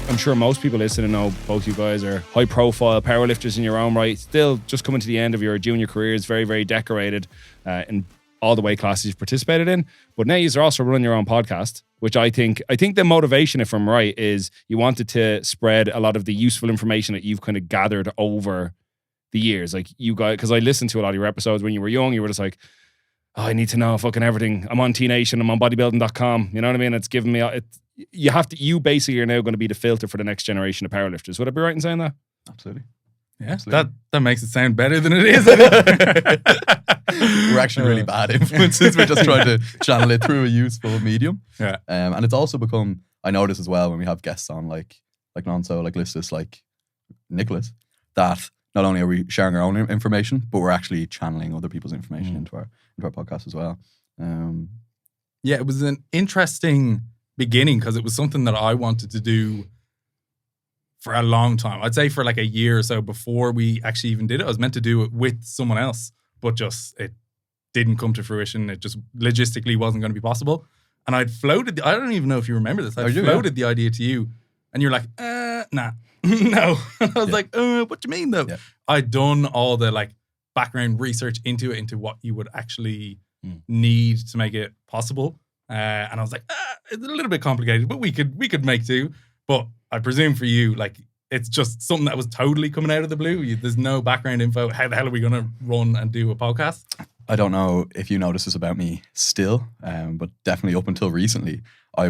I'm sure most people listening know both you guys are high profile powerlifters in your own right. Still just coming to the end of your junior careers, very, very decorated in all the weight classes you've participated in. But now you're also running your own podcast, which I think the motivation, if I'm right, is you wanted to spread a lot of the useful information that you've kind of gathered over the years. Like you guys, because I listened to a lot of your episodes when you were young, you were just like, oh, I need to know fucking everything. I'm on T Nation, I'm on bodybuilding.com. You know what I mean? It's given me, you basically are now going to be the filter for the next generation of powerlifters. Would I be right in saying that? Absolutely. Yeah, Absolutely. that makes it sound better than it is. I think. We're actually really bad influences. We're just trying to channel it through a useful medium. Yeah. And it's also become, I notice as well when we have guests on like Nonso, like Listus, like Nicholas, that not only are we sharing our own information, but we're actually channeling other people's information into our podcast as well. Yeah, it was an interesting beginning because it was something that I wanted to do for a long time. I'd say for like a year or so before we actually even did it. I was meant to do it with someone else, but just it didn't come to fruition. It just logistically wasn't going to be possible. And I'd floated, I don't even know if you remember this. I floated the idea to you and you're like, nah, no. And I was like, what do you mean though? Yeah. I'd done all the like background research into it, into what you would actually need to make it possible. And I was like, it's a little bit complicated, but we could make do. But I presume for you, like, it's just something that was totally coming out of the blue. There's no background info. How the hell are we going to run and do a podcast? I don't know if you notice this about me still, but definitely up until recently, I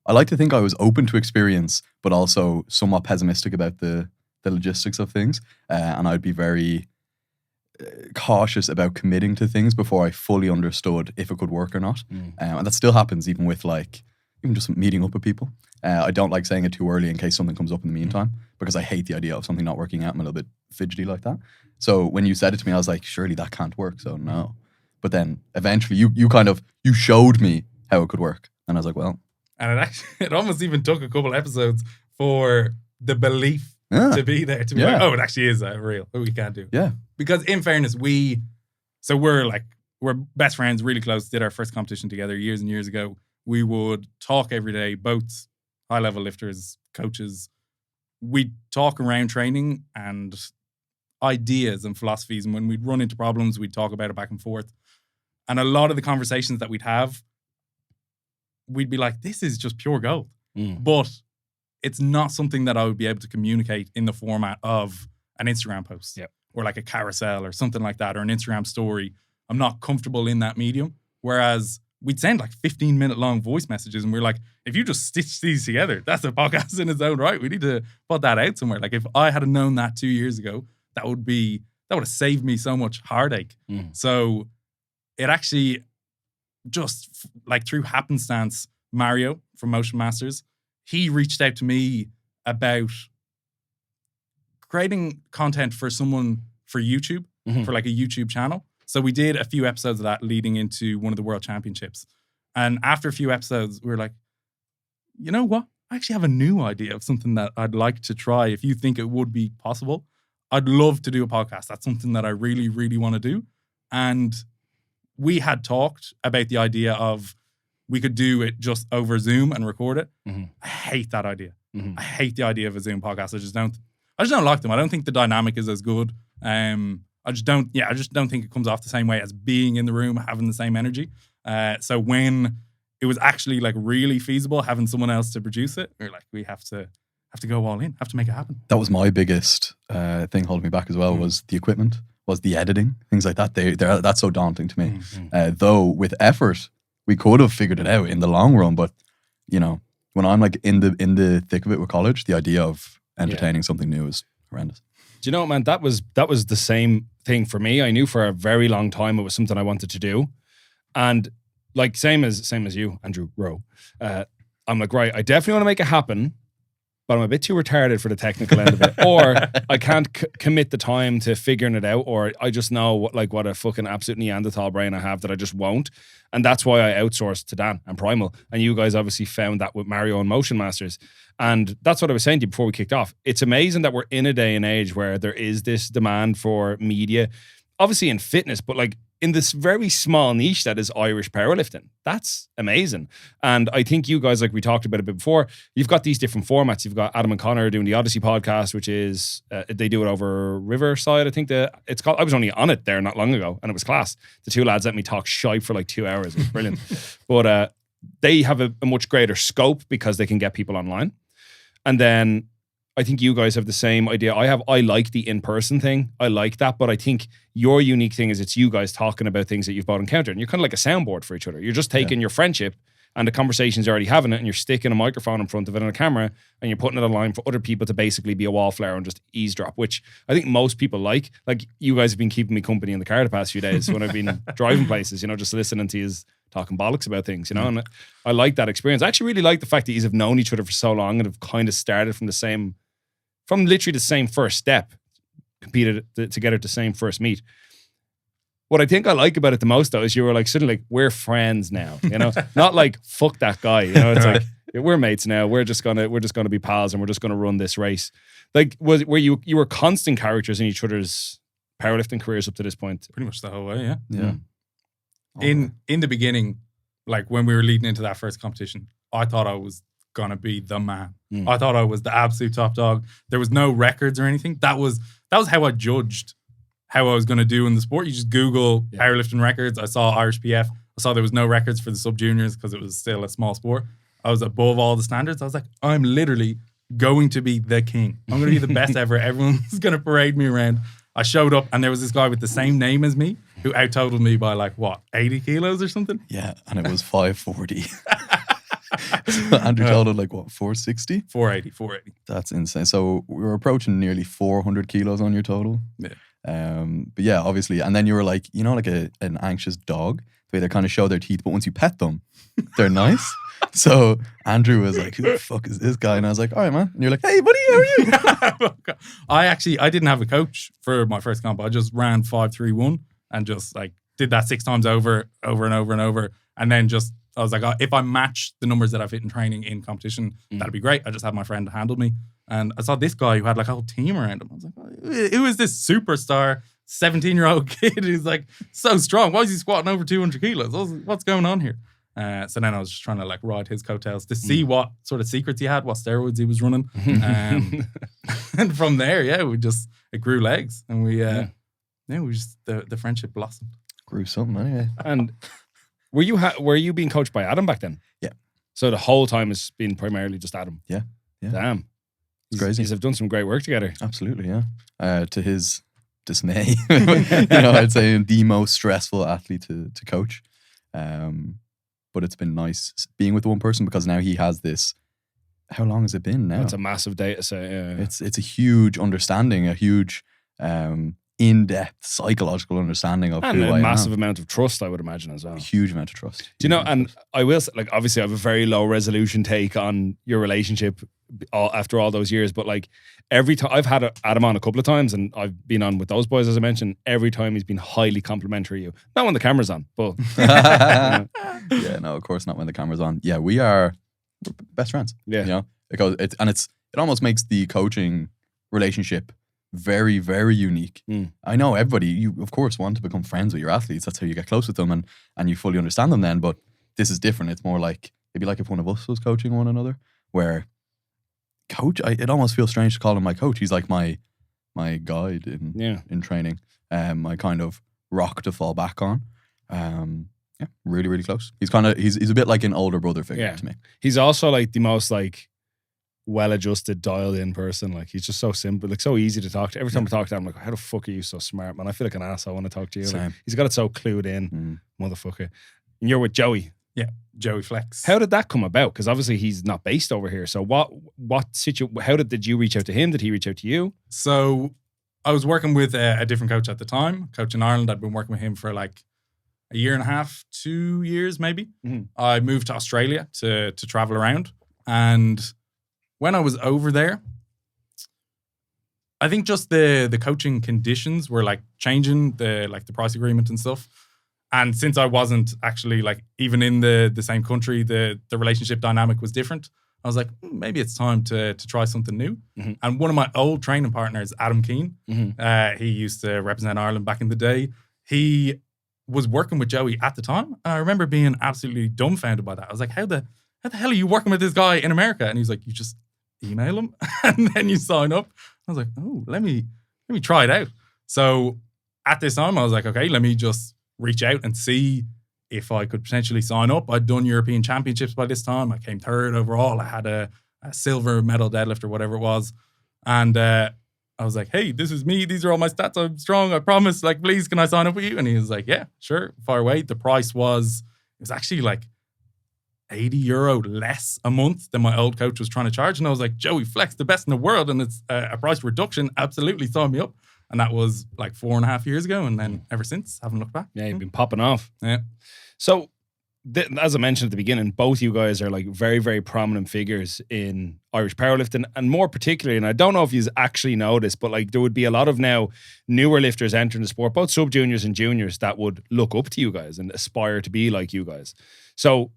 like to think I was open to experience, but also somewhat pessimistic about the logistics of things. And I'd be very cautious about committing to things before I fully understood if it could work or not. And that still happens even with even just meeting up with people. I don't like saying it too early in case something comes up in the meantime, because I hate the idea of something not working out. I'm a little bit fidgety like that. So when you said it to me, I was like, surely that can't work. So no. But then eventually you showed me how it could work. And I was like, well. And it almost even took a couple episodes for the belief to be there, to be like, oh, it actually is real. Oh, we can do. Yeah. Because in fairness, we're best friends, really close, did our first competition together years and years ago. We would talk every day, both high-level lifters, coaches. We'd talk around training and ideas and philosophies. And when we'd run into problems, we'd talk about it back and forth. And a lot of the conversations that we'd have, we'd be like, this is just pure gold. But it's not something that I would be able to communicate in the format of an Instagram post or like a carousel or something like that, or an Instagram story. I'm not comfortable in that medium. Whereas we'd send like 15-minute long voice messages and we're like, if you just stitch these together, that's a podcast in its own right. We need to put that out somewhere. Like if I had known that 2 years ago, that would have saved me so much heartache. So it actually just like through happenstance, Mario from Motion Masters, he reached out to me about creating content for someone for YouTube, for like a YouTube channel. So we did a few episodes of that leading into one of the World Championships. And after a few episodes, we were like, you know what? I actually have a new idea of something that I'd like to try. If you think it would be possible, I'd love to do a podcast. That's something that I really, really want to do. And we had talked about the idea of we could do it just over Zoom and record it. I hate that idea. I hate the idea of a Zoom podcast. I just don't like them. I don't think the dynamic is as good. I just don't think it comes off the same way as being in the room, having the same energy. So when it was actually like really feasible, having someone else to produce it, we were like, we have to go all in, have to make it happen. That was my biggest thing holding me back as well, was the equipment, was the editing, things like that. That's so daunting to me. Though with effort, we could have figured it out in the long run. But, you know, when I'm like in the thick of it with college, the idea of entertaining something new is horrendous. Do you know, man, that was the same thing for me. I knew for a very long time it was something I wanted to do. And like same as you, Andrew Roe. I'm like, right, I definitely want to make it happen, but I'm a bit too retarded for the technical end of it. Or I can't commit the time to figuring it out, or I just know what a fucking absolute Neanderthal brain I have that I just won't. And that's why I outsourced to Dan and Primal. And you guys obviously found that with Mario and Motion Masters. And that's what I was saying to you before we kicked off. It's amazing that we're in a day and age where there is this demand for media, obviously in fitness, but like in this very small niche that is Irish powerlifting. That's amazing. And I think you guys, like we talked about a bit before, you've got these different formats. You've got Adam and Connor doing the Odyssey podcast, which is, they do it over Riverside. I think it's called, I was only on it there not long ago and it was class. The two lads let me talk shite for like 2 hours. It was brilliant. But they have a much greater scope because they can get people online. And then I think you guys have the same idea. I like the in-person thing. I like that. But I think your unique thing is it's you guys talking about things that you've both encountered. And you're kind of like a soundboard for each other. You're just taking your friendship and the conversations you're already having it and you're sticking a microphone in front of it and a camera and you're putting it online for other people to basically be a wallflower and just eavesdrop, which I think most people like. Like you guys have been keeping me company in the car the past few days when I've been driving places, just listening to you talking bollocks about things, and I like that experience. I actually really like the fact that you have known each other for so long and have kind of started from literally the same first step, competed together at the same first meet. What I think I like about it the most though is you were like suddenly like, we're friends now, not like fuck that guy, it's like we're mates now. We're just gonna be pals and we're just gonna run this race. Like you were constant characters in each other's powerlifting careers up to this point. Pretty much the whole way, yeah. Yeah. In the beginning, like when we were leading into that first competition, I thought I was gonna be the man. I thought I was the absolute top dog. There was no records or anything. That was how I judged how I was gonna do in the sport. You just Google powerlifting records. I saw Irish PF. I saw there was no records for the sub juniors because it was still a small sport. I was above all the standards. I was like, I'm literally going to be the king. I'm gonna be the best ever. Everyone's gonna parade me around. I showed up and there was this guy with the same name as me who out-totaled me by 80 kilos or something? Yeah, and it was 540. So Andrew totaled 460? 480. That's insane. So we were approaching nearly 400 kilos on your total. Yeah. But yeah, obviously. And then you were like, an anxious dog, the way they kind of show their teeth, but once you pet them, they're nice. So Andrew was like, who the fuck is this guy? And I was like, all right, man. And you're like, hey, buddy, how are you? I didn't have a coach for my first comp. I just ran 5-3-1 and just did that 6 times over and over and over. And then I was like, if I match the numbers that I've hit in training in competition, that'd be great. I just had my friend handle me. And I saw this guy who had a whole team around him. I was like, who is this superstar 17-year-old kid who's so strong? Why is he squatting over 200 kilos? What's going on here? So then I was just trying to ride his coattails to see what sort of secrets he had, what steroids he was running. And from there, it grew legs. And the friendship blossomed. Grew something anyway. And were you being coached by Adam back then? Yeah. So the whole time it's been primarily just Adam? Yeah. Damn. It's crazy. You've done some great work together. Absolutely, yeah. To his dismay, I'd say the most stressful athlete to coach. But it's been nice being with one person because now he has this. How long has it been now? It's a massive data set. Yeah. It's a huge understanding, a huge in-depth psychological understanding of and who I am. And a massive amount of trust, I would imagine, as well. A huge amount of trust. Do you know, and I will say, obviously I have a very low resolution take on your relationship after all those years, but every time, I've had Adam on a couple of times and I've been on with those boys, as I mentioned, every time he's been highly complimentary of you. Not when the camera's on, but... Yeah, no, of course not when the camera's on. Yeah, we're best friends. Yeah. It almost makes the coaching relationship very, very unique. I know everybody, you of course want to become friends with your athletes. That's how you get close with them and you fully understand them then. But this is different. It's more it'd be like if one of us was coaching one another, where coach, it almost feels strange to call him my coach. He's like my guide in training. My kind of rock to fall back on. Yeah, really, really close. He's a bit like an older brother figure to me. He's also the most well-adjusted, dialed-in person. He's just so simple, so easy to talk to. Every time I talk to him, I'm like, how the fuck are you so smart, man? I feel like an asshole when I talk to you. He's got it so clued in, motherfucker. And you're with Joey. Yeah, Joey Flex. How did that come about? Because obviously he's not based over here. So how did you reach out to him? Did he reach out to you? So I was working with a different coach at the time, coach in Ireland. I'd been working with him for a year and a half, 2 years maybe. I moved to Australia to travel around. And when I was over there, I think just the coaching conditions were changing, the price agreement and stuff. And since I wasn't actually even in the same country, the relationship dynamic was different. I was like, maybe it's time to try something new. And one of my old training partners, Adam Keane, he used to represent Ireland back in the day. He was working with Joey at the time. And I remember being absolutely dumbfounded by that. I was like, how the hell are you working with this guy in America? And he's like, you just email him and then you sign up. I was like, oh, let me try it out. So at this time, I was like, okay, let me just reach out and see if I could potentially sign up. I'd done European Championships by this time. I came third overall. I had a silver medal deadlift or whatever it was. And I was like, hey, this is me. These are all my stats. I'm strong. I promise. Like, please, can I sign up with you? And he was like, yeah, sure. Fire away. The price was actually like €80 less a month than my old coach was trying to charge. And I was like, Joey Flex, the best in the world. And it's a price reduction. Absolutely sign me up. And that was like 4.5 years ago. And then ever since, haven't looked back. Yeah, you've been popping off. Yeah. So, as I mentioned at the beginning, both you guys are like very, very prominent figures in Irish powerlifting, and more particularly, and I don't know if you actually know this, but like there would be a lot of now newer lifters entering the sport, both sub-juniors and juniors, that would look up to you guys and aspire to be like you guys. So,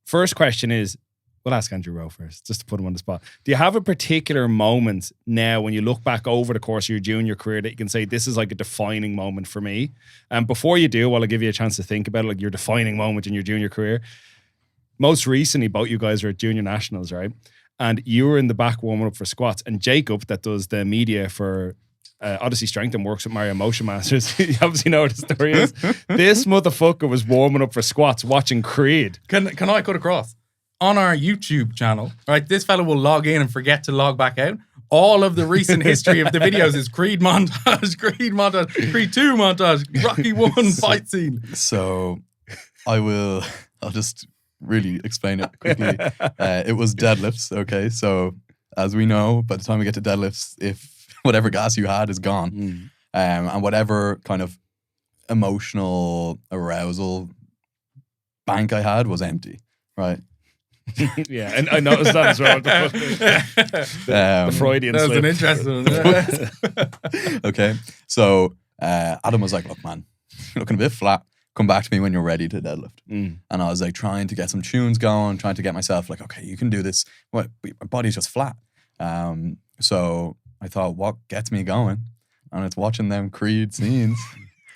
first question is, we'll ask Andrew Rowe first, just to put him on the spot. Do you have a particular moment now when you look back over the course of your junior career that you can say, this is like a defining moment for me? And before you do, I'll give you a chance to think about it, like your defining moment in your junior career. Most recently, both you guys were at Junior Nationals, right? And you were in the back warming up for squats. And Jacob, that does the media for Odyssey Strength and works with Mario Motion Masters, you obviously know what the story is. This motherfucker was warming up for squats watching Creed. Can I cut across? On our YouTube channel, right, this fella will log in and forget to log back out. All of the recent history of the videos is Creed montage, Creed 2 montage, Rocky 1 fight scene. So I'll just really explain it quickly. It was deadlifts, okay? So as we know, by the time we get to deadlifts, if whatever gas you had is gone, and whatever kind of emotional arousal bank I had was empty, right? Yeah, and I noticed that as well. The Freudian that was slip. an interesting. Okay, so Adam was like, look, man, you're looking a bit flat. Come back to me when you're ready to deadlift. And I was like trying to get some tunes going, trying to get myself like, okay, you can do this. What? My body's just flat. So I thought, what gets me going? And it's watching them Creed scenes.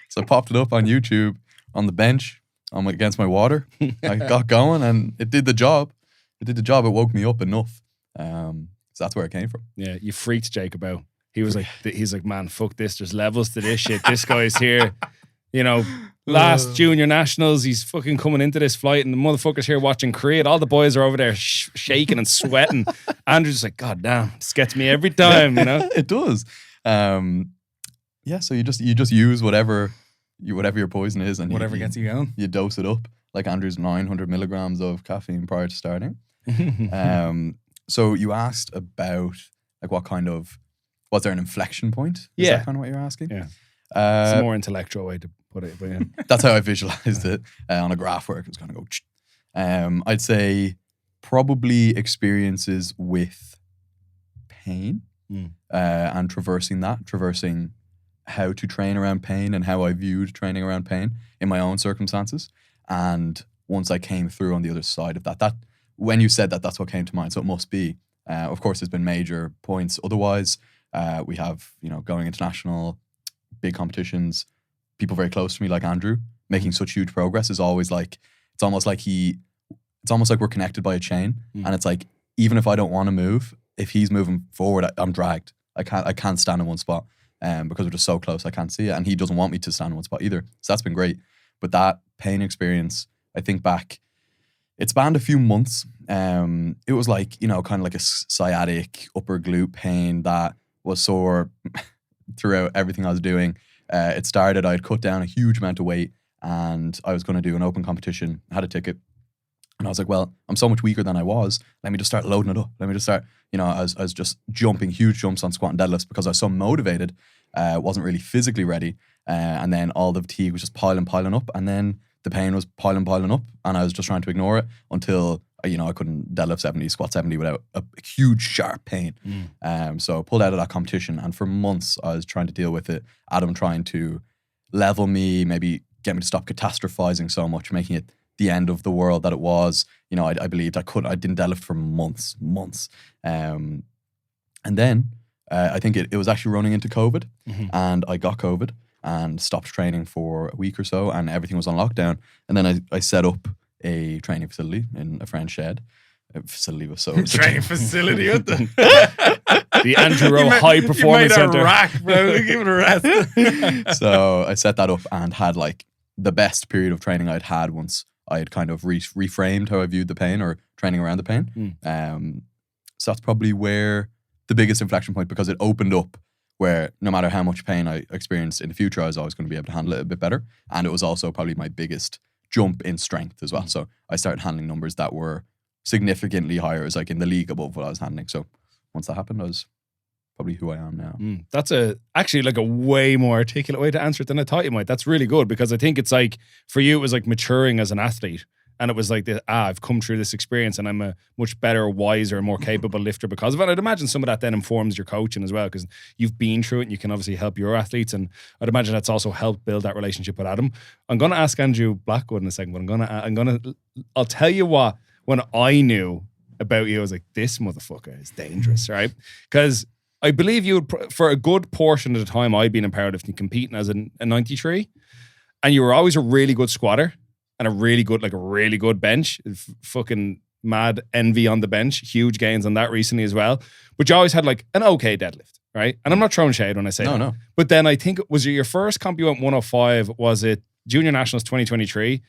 So I popped it up on YouTube on the bench. I'm against my water. I got going and it did the job. It woke me up enough. So that's where it came from. Yeah, you freaked Jacob out. He's like, man, fuck this. There's levels to this shit. This guy's here. You know, last Junior Nationals, he's fucking coming into this flight and the motherfucker's here watching Creed. All the boys are over there shaking and sweating. Andrew's just like, God damn, this gets me every time, you know? It does. Yeah, so you just use whatever your poison is and Whatever gets you going. You dose it up. Like Andrew's 900 milligrams of caffeine prior to starting. So you asked about like was there an inflection point? Is that kind of what you're asking? Yeah. It's a more intellectual way to put it. But yeah. That's how I visualized it on a graph where it was going to go. I'd say probably experiences with pain and traversing how to train around pain and how I viewed training around pain in my own circumstances. And once I came through on the other side of that when you said that, that's what came to mind. So it must be. Of course, there's been major points. Otherwise, we have, going international, big competitions, people very close to me like Andrew, making such huge progress is always like, it's almost like we're connected by a chain. And it's like, even if I don't want to move, if he's moving forward, I'm dragged. I can't stand in one spot. Because we're just so close, I can't see it. And he doesn't want me to stand in one spot either. So that's been great. But that pain experience, I think back, it spanned a few months. It was like, kind of like a sciatic upper glute pain that was sore throughout everything I was doing. It started, I'd cut down a huge amount of weight and I was going to do an open competition, had a ticket. And I was like, well, I'm so much weaker than I was. Let me just start loading it up. Let me just start, I was just jumping huge jumps on squat and deadlifts because I was so motivated, wasn't really physically ready. And then all the fatigue was just piling up. And then the pain was piling up. And I was just trying to ignore it until, I couldn't deadlift 70, squat 70 without a huge, sharp pain. So I pulled out of that competition. And for months, I was trying to deal with it. Adam trying to level me, maybe get me to stop catastrophizing so much, making it the end of the world that it was. I believed I didn't deadlift for months. And then I think it was actually running into COVID and I got COVID and stopped training for a week or so, and everything was on lockdown. And then I set up a training facility in a friend's shed. Facility was so Training facility. What the? The Andrew Rowe High Performance you made Center. a rack, bro. Give it a rest. So I set that up and had like the best period of training I'd had once I had kind of reframed how I viewed the pain or training around the pain. So that's probably where the biggest inflection point, because it opened up where no matter how much pain I experienced in the future, I was always going to be able to handle it a bit better. And it was also probably my biggest jump in strength as well. So I started handling numbers that were significantly higher. It was like in the league above what I was handling. So once that happened, I was probably who I am now. That's actually like a way more articulate way to answer it than I thought you might. That's really good, because I think it's like, for you, it was like maturing as an athlete. And it was like, I've come through this experience and I'm a much better, wiser, more capable lifter because of it. I'd imagine some of that then informs your coaching as well, because you've been through it and you can obviously help your athletes. And I'd imagine that's also helped build that relationship with Adam. I'm going to ask Andrew Blackwood in a second, but I'll tell you what, when I knew about you, I was like, this motherfucker is dangerous, right? Because I believe you would, for a good portion of the time I'd been in powerlifting, competing as a 93, and you were always a really good squatter and a really good bench. Fucking mad envy on the bench. Huge gains on that recently as well. But you always had like an okay deadlift, right? And I'm not throwing shade when I say that. No. But then I think, was it your first comp you went 105? Was it Junior Nationals 2023?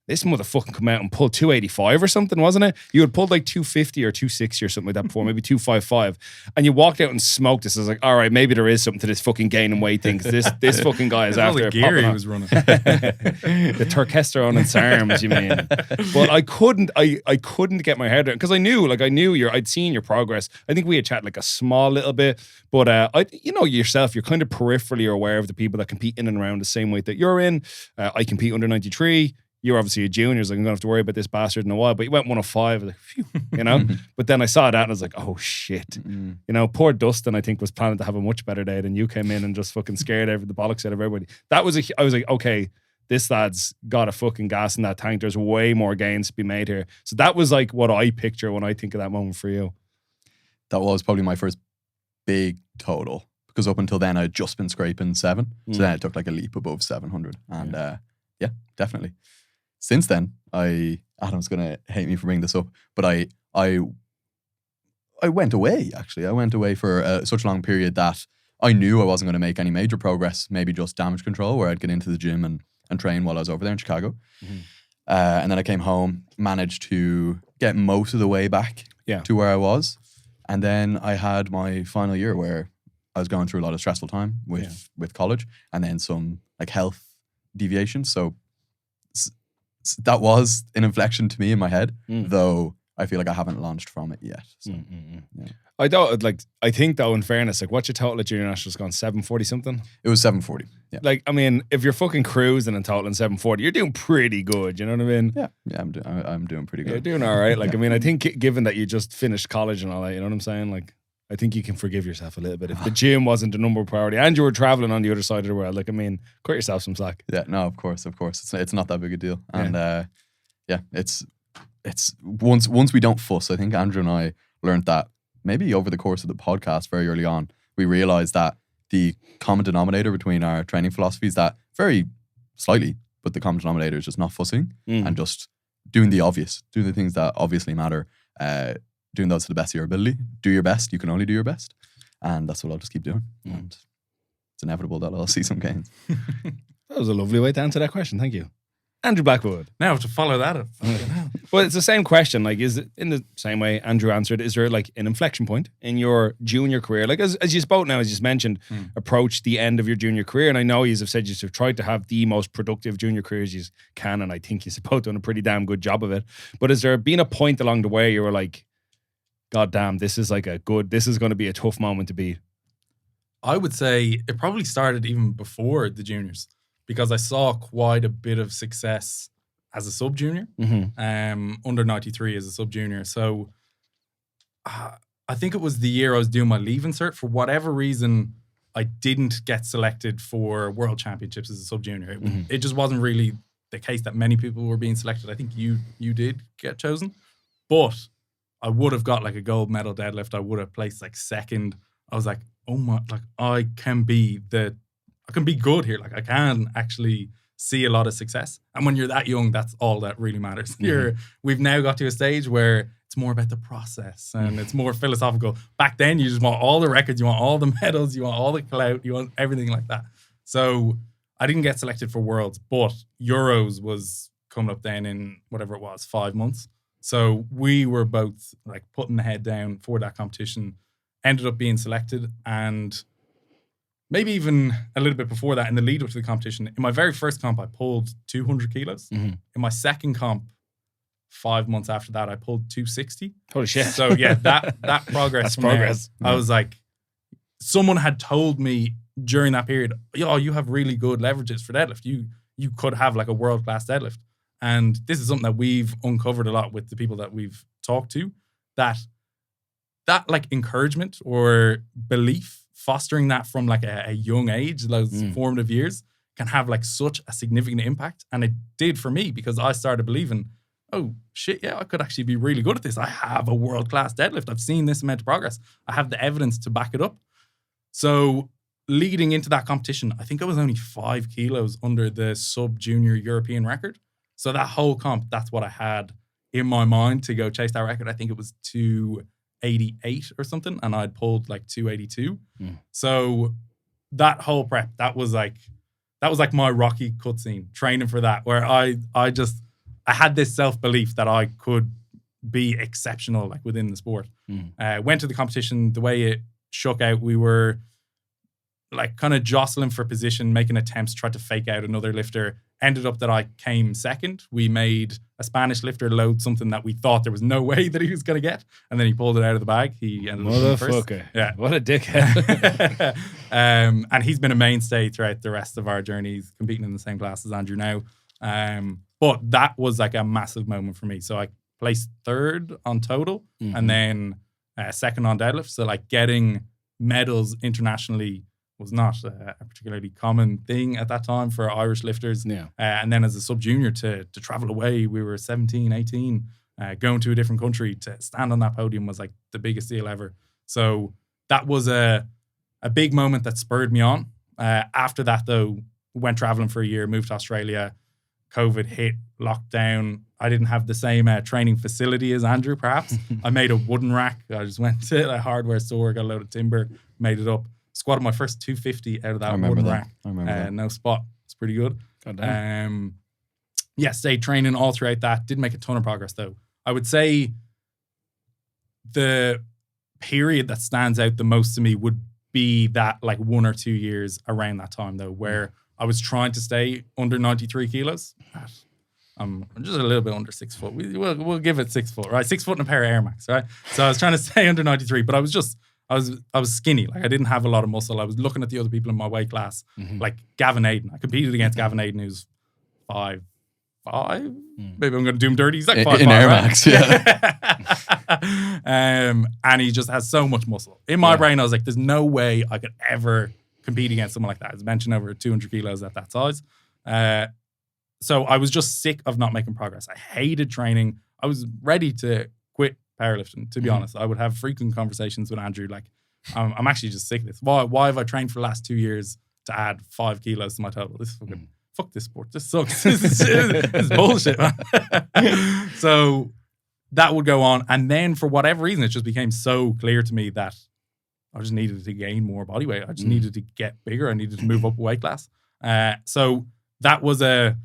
This motherfucking come out and pulled 285 or something, wasn't it? You had pulled like 250 or 260 or something like that before, maybe 255. And you walked out and smoked this. I was like, all right, maybe there is something to this fucking gaining weight thing, because this fucking guy is That's all after the gear he popping was running. the testosterone and SARMs, you mean? But I couldn't get my head around, because I knew I'd seen your progress. I think we had chatted like a small little bit, but yourself, you're kind of peripherally aware of the people that compete in and around the same weight that you're in. I compete under 93. You're obviously a junior, so I'm going to have to worry about this bastard in a while. But you went 105, like, phew, But then I saw that and I was like, oh shit. Poor Dustin, I think, was planning to have a much better day than you came in and just fucking scared the bollocks out of everybody. I was like, okay, this lad's got a fucking gas in that tank. There's way more gains to be made here. So that was like what I picture when I think of that moment for you. That was probably my first big total, because up until then I'd just been scraping 7. So then it took like a leap above 700. And yeah, definitely. Since then, Adam's gonna hate me for bringing this up, but I went away. Actually, I went away for such a long period that I knew I wasn't going to make any major progress. Maybe just damage control, where I'd get into the gym and train while I was over there in Chicago. And then I came home, managed to get most of the way back to where I was, and then I had my final year where I was going through a lot of stressful time with college, and then some like health deviations. So that was an inflection to me in my head, though I feel like I haven't launched from it yet. So, yeah. I think though, in fairness, like, what's your total at Junior Nationals gone? 740 something? It was 740. Yeah. Like, I mean, if you're fucking cruising and totaling 740, you're doing pretty good. You know what I mean? Yeah, I'm doing pretty good. You're doing all right. Like, I mean, I think given that you just finished college and all that, you know what I'm saying? Like, I think you can forgive yourself a little bit. If the gym wasn't the number one priority and you were traveling on the other side of the world, like, I mean, cut yourself some slack. Yeah, no, of course. It's not that big a deal. And it's once we don't fuss, I think Andrew and I learned that maybe over the course of the podcast very early on, we realized that the common denominator between our training philosophies, that very slightly, but the common denominator is just not fussing and just doing the obvious, doing the things that obviously matter, doing those to the best of your ability. Do your best. You can only do your best. And that's what I'll just keep doing. And it's inevitable that I'll see some gains. That was a lovely way to answer that question. Thank you. Andrew Blackwood. Now to follow that up. Well, it's the same question. Like, is it in the same way Andrew answered? Is there like an inflection point in your junior career? Like, as you both now, as you mentioned, approach the end of your junior career. And I know you've said you've tried to have the most productive junior careers you can. And I think you've both done a pretty damn good job of it. But has there been a point along the way you were like, God damn, this is going to be a tough moment to beat? I would say it probably started even before the juniors, because I saw quite a bit of success as a sub-junior, under 93 as a sub-junior. So I think it was the year I was doing my leave insert. For whatever reason, I didn't get selected for World Championships as a sub-junior. It just wasn't really the case that many people were being selected. I think you did get chosen. But I would have got like a gold medal deadlift. I would have placed like second. I was like, oh my, like I can be I can be good here. Like I can actually see a lot of success. And when you're that young, that's all that really matters. We've now got to a stage where it's more about the process and it's more philosophical. Back then, you just want all the records, you want all the medals, you want all the clout, you want everything like that. So I didn't get selected for Worlds, but Euros was coming up then in whatever it was, 5 months. So we were both like putting the head down for that competition, ended up being selected, and maybe even a little bit before that in the lead up to the competition. In my very first comp, I pulled 200 kilos. In my second comp, 5 months after that, I pulled 260. Holy shit. So yeah, that progress. That's from progress. There, I was like, someone had told me during that period, "Yo, you have really good leverages for deadlift. You could have like a world-class deadlift." And this is something that we've uncovered a lot with the people that we've talked to, that like encouragement or belief, fostering that from like a young age, those formative years, can have like such a significant impact. And it did for me, because I started believing, oh shit, yeah, I could actually be really good at this. I have a world-class deadlift. I've seen this amount of progress. I have the evidence to back it up. So leading into that competition, I think I was only 5 kilos under the sub-junior European record. So that whole comp, that's what I had in my mind to go chase that record. I think it was 288 or something, and I'd pulled like 282. So that whole prep, that was like my Rocky cutscene, training for that, where I had this self-belief that I could be exceptional like within the sport. Went to the competition, the way it shook out, we were like kind of jostling for position, making attempts, tried to fake out another lifter. Ended up that I came second. We made a Spanish lifter load something that we thought there was no way that he was going to get, and then he pulled it out of the bag. He ended up first. Motherfucker. Yeah. What a dickhead. And he's been a mainstay throughout the rest of our journey. He's competing in the same class as Andrew now. But that was like a massive moment for me. So I placed third on total and then second on deadlift. So like getting medals internationally was not a particularly common thing at that time for Irish lifters. Yeah. And then as a sub-junior to travel away, we were 17, 18, going to a different country to stand on that podium was like the biggest deal ever. So that was a big moment that spurred me on. After that though, went traveling for a year, moved to Australia, COVID hit, lockdown. I didn't have the same training facility as Andrew, perhaps. I made a wooden rack. I just went to a hardware store, got a load of timber, made it up. Squatted my first 250 out of that wooden rack. I remember that. No spot. It's pretty good. Goddamn. Yeah, stayed training all throughout that. Didn't make a ton of progress though. I would say the period that stands out the most to me would be that like 1 or 2 years around that time though, where I was trying to stay under 93 kilos. I'm just a little bit under 6 foot. We'll give it 6 foot, right? 6 foot and a pair of Air Max, right? So I was trying to stay under 93, but I was skinny. Like I didn't have a lot of muscle. I was looking at the other people in my weight class, like Gavin Aiden. I competed against Gavin Aiden, who's 5'5". Maybe I'm going to do him dirty. He's like 5'5", in Air right? Max, yeah. And he just has so much muscle. In my brain, I was like, there's no way I could ever compete against someone like that. As mentioned, over 200 kilos at that size. So I was just sick of not making progress. I hated training. I was ready to quit powerlifting, to be honest. I would have frequent conversations with Andrew, like, I'm actually just sick of this. Why have I trained for the last 2 years to add 5 kilos to my total? This is fucking, fuck this sport. This sucks. This is bullshit, man. So that would go on. And then for whatever reason, it just became so clear to me that I just needed to gain more body weight. I just needed to get bigger. I needed to move up a weight class. So that was a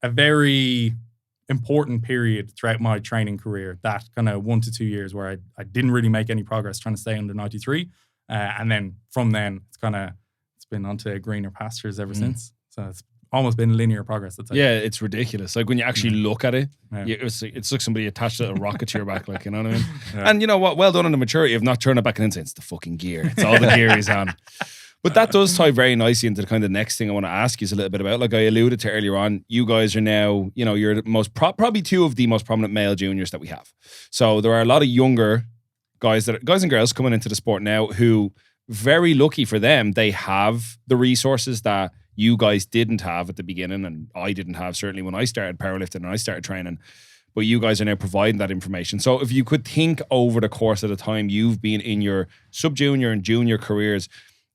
very important period throughout my training career, that kind of 1 to 2 years where I didn't really make any progress trying to stay under 93. And then from then, it's been onto greener pastures ever since. So it's almost been linear progress. It's ridiculous. Like when you actually look at it, it's like somebody attached a rocket to your back, like, you know what I mean? Yeah. And you know what? Well done on the maturity of not turning it back and saying, it's the fucking gear. It's all the gear he's on. But that does tie very nicely into the kind of next thing I want to ask you is a little bit about. Like I alluded to earlier on, you guys are now, you're the most, probably 2 of the most prominent male juniors that we have. So there are a lot of younger guys and girls coming into the sport now who, very lucky for them, they have the resources that you guys didn't have at the beginning, and I didn't have certainly when I started powerlifting and I started training. But you guys are now providing that information. So if you could think over the course of the time you've been in your sub-junior and junior careers,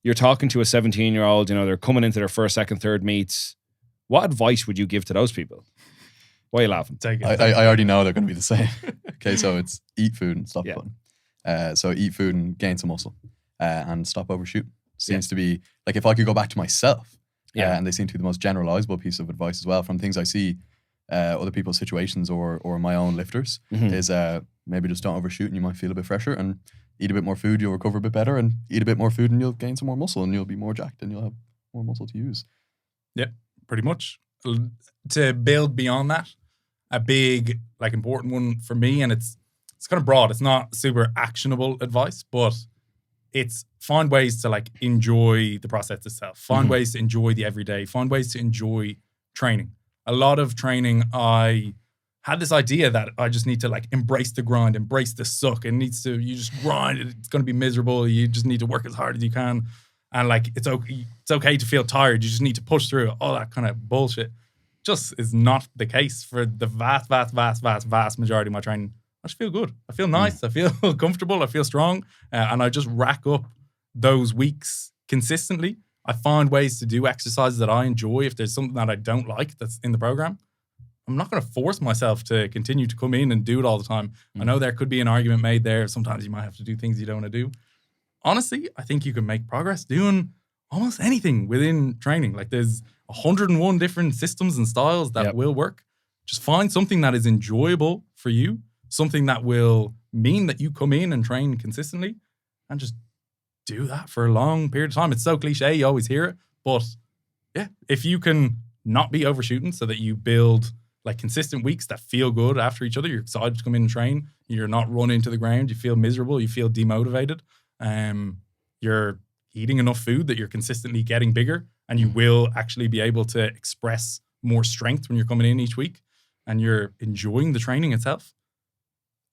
you're talking to a 17-year-old, they're coming into their first, second, third meets. What advice would you give to those people? Why are you laughing? Take it. I already know they're going to be the same. Okay, so it's eat food and stop Yeah. cutting. So eat food and gain some muscle and stop overshooting. Seems to be, like, if I could go back to myself, and they seem to be the most generalizable piece of advice as well from things I see other people's situations or my own lifters, is maybe just don't overshoot and you might feel a bit fresher, and eat a bit more food, you'll recover a bit better, and eat a bit more food and you'll gain some more muscle and you'll be more jacked and you'll have more muscle to use. Yep, pretty much. To build beyond that, a big, like, important one for me, and it's kind of broad. It's not super actionable advice, but it's find ways to, like, enjoy the process itself. Find ways to enjoy the everyday. Find ways to enjoy training. A lot of training, I had this idea that I just need to, like, embrace the grind, embrace the suck. You just grind. It's going to be miserable. You just need to work as hard as you can. And, like, it's okay to feel tired. You just need to push through it. All that kind of bullshit just is not the case for the vast, vast, vast, vast, vast majority of my training. I just feel good. I feel nice. I feel comfortable. I feel strong. And I just rack up those weeks consistently. I find ways to do exercises that I enjoy. If there's something that I don't like that's in the program, I'm not going to force myself to continue to come in and do it all the time. I know there could be an argument made there. Sometimes you might have to do things you don't want to do. Honestly, I think you can make progress doing almost anything within training. Like, there's 101 different systems and styles that will work. Just find something that is enjoyable for you, something that will mean that you come in and train consistently, and just do that for a long period of time. It's so cliche, you always hear it, but yeah, if you can not be overshooting so that you build, like, consistent weeks that feel good after each other, you're excited to come in and train, you're not running to the ground, you feel miserable, you feel demotivated, you're eating enough food that you're consistently getting bigger, and you will actually be able to express more strength when you're coming in each week, and you're enjoying the training itself,